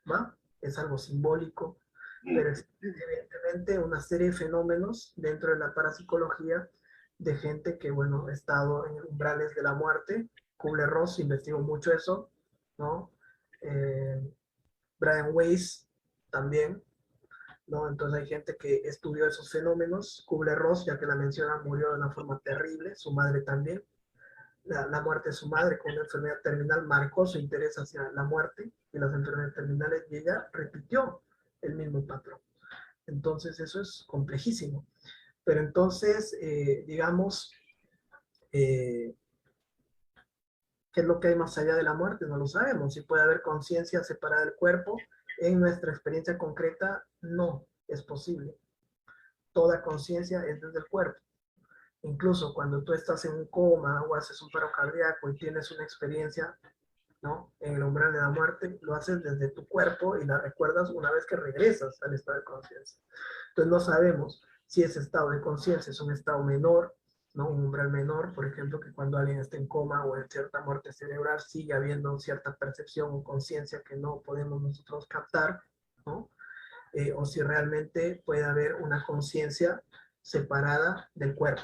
¿Va? Es algo simbólico, pero es evidentemente una serie de fenómenos dentro de la parapsicología de gente que, bueno, ha estado en umbrales de la muerte. Kubler-Ross investigó mucho eso, ¿no? Eh, Brian Weiss también, ¿no? Entonces hay gente que estudió esos fenómenos. Kubler-Ross, ya que la menciona, murió de una forma terrible, su madre también. La muerte de su madre con una enfermedad terminal marcó su interés hacia la muerte y las enfermedades terminales y ella repitió el mismo patrón. Entonces eso es complejísimo. Pero entonces, digamos, eh, ¿qué es lo que hay más allá de la muerte? No lo sabemos. Si puede haber conciencia separada del cuerpo, en nuestra experiencia concreta no es posible. Toda conciencia es desde el cuerpo. Incluso cuando tú estás en un coma o haces un paro cardíaco y tienes una experiencia, ¿no? En el umbral de la muerte, lo haces desde tu cuerpo y la recuerdas una vez que regresas al estado de conciencia. Entonces no sabemos si ese estado de conciencia es un estado menor, ¿no? Un umbral menor, por ejemplo, que cuando alguien está en coma o en cierta muerte cerebral sigue habiendo cierta percepción o conciencia que no podemos nosotros captar, ¿no? O si realmente puede haber una conciencia separada del cuerpo,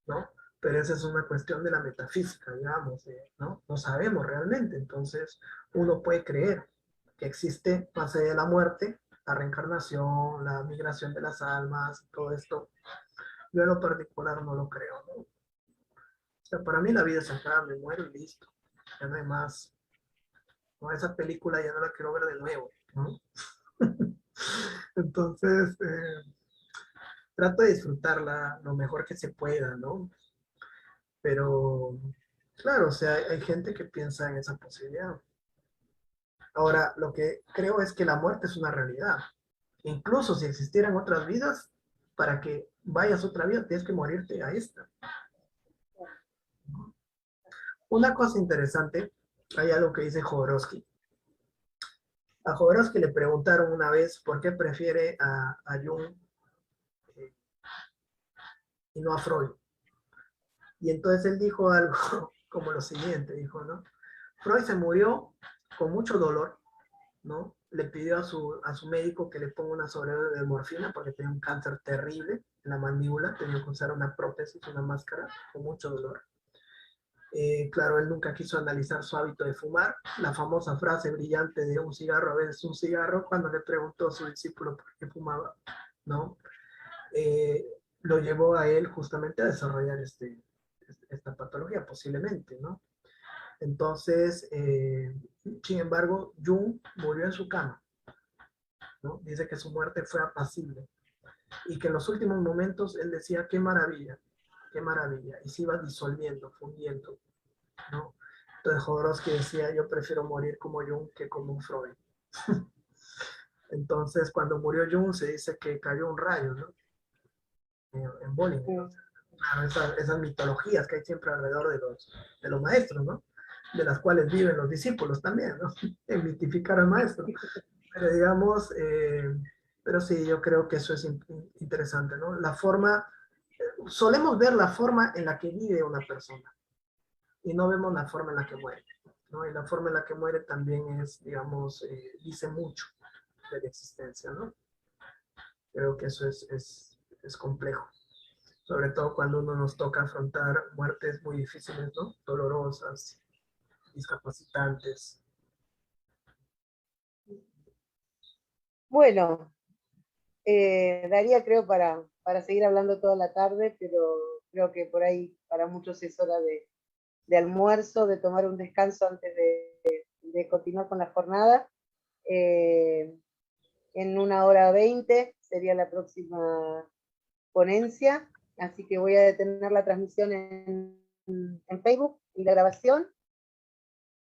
¿no? Pero esa es una cuestión de la metafísica, digamos, ¿no? No sabemos realmente, entonces uno puede creer que existe más allá de la muerte, la reencarnación, la migración de las almas, todo esto. Yo en lo particular no lo creo, ¿no? O sea, para mí la vida es acá, me muero y listo, ya no hay más. ¿No? Esa película ya no la quiero ver de nuevo, ¿no? Entonces, trato de disfrutarla lo mejor que se pueda, ¿no? Pero, claro, o sea, hay gente que piensa en esa posibilidad. Ahora, lo que creo es que la muerte es una realidad. Incluso si existieran otras vidas, para que vayas a otra vida tienes que morirte a esta. Una cosa interesante, hay algo que dice Jodorowsky. A Jodorowsky le preguntaron una vez por qué prefiere a Jung y no a Freud. Y entonces él dijo algo como lo siguiente, dijo, ¿no? Freud se murió con mucho dolor, ¿no? Le pidió a su médico que le ponga una sobredosis de morfina porque tenía un cáncer terrible en la mandíbula, tenía que usar una prótesis, una máscara, con mucho dolor. Claro, él nunca quiso analizar su hábito de fumar. La famosa frase brillante de un cigarro a veces un cigarro, cuando le preguntó a su discípulo por qué fumaba, ¿no? Lo llevó a él justamente a desarrollar esta patología, posiblemente, ¿no? Entonces, sin embargo, Jung murió en su cama, ¿no? Dice que su muerte fue apacible y que en los últimos momentos él decía, qué maravilla, y se iba disolviendo, fundiendo, ¿no? Entonces Jodorowsky decía, yo prefiero morir como Jung que como Freud. Entonces, cuando murió Jung, se dice que cayó un rayo, ¿no? En Bollywood. Claro, esas mitologías que hay siempre alrededor de los maestros, ¿no? De las cuales viven los discípulos también, ¿no? En mitificar al maestro. Pero digamos, pero sí, yo creo que eso es interesante, ¿no? La forma, solemos ver la forma en la que vive una persona y no vemos la forma en la que muere, ¿no? Y la forma en la que muere también es, digamos, dice mucho de la existencia, ¿no? Creo que eso es complejo, sobre todo cuando uno nos toca afrontar muertes muy difíciles, ¿no? Dolorosas, discapacitantes. Bueno, daría creo para seguir hablando toda la tarde, pero creo que por ahí para muchos es hora de almuerzo, de tomar un descanso antes de continuar con la jornada. En 1 hora 20 sería la próxima ponencia, así que voy a detener la transmisión en Facebook y la grabación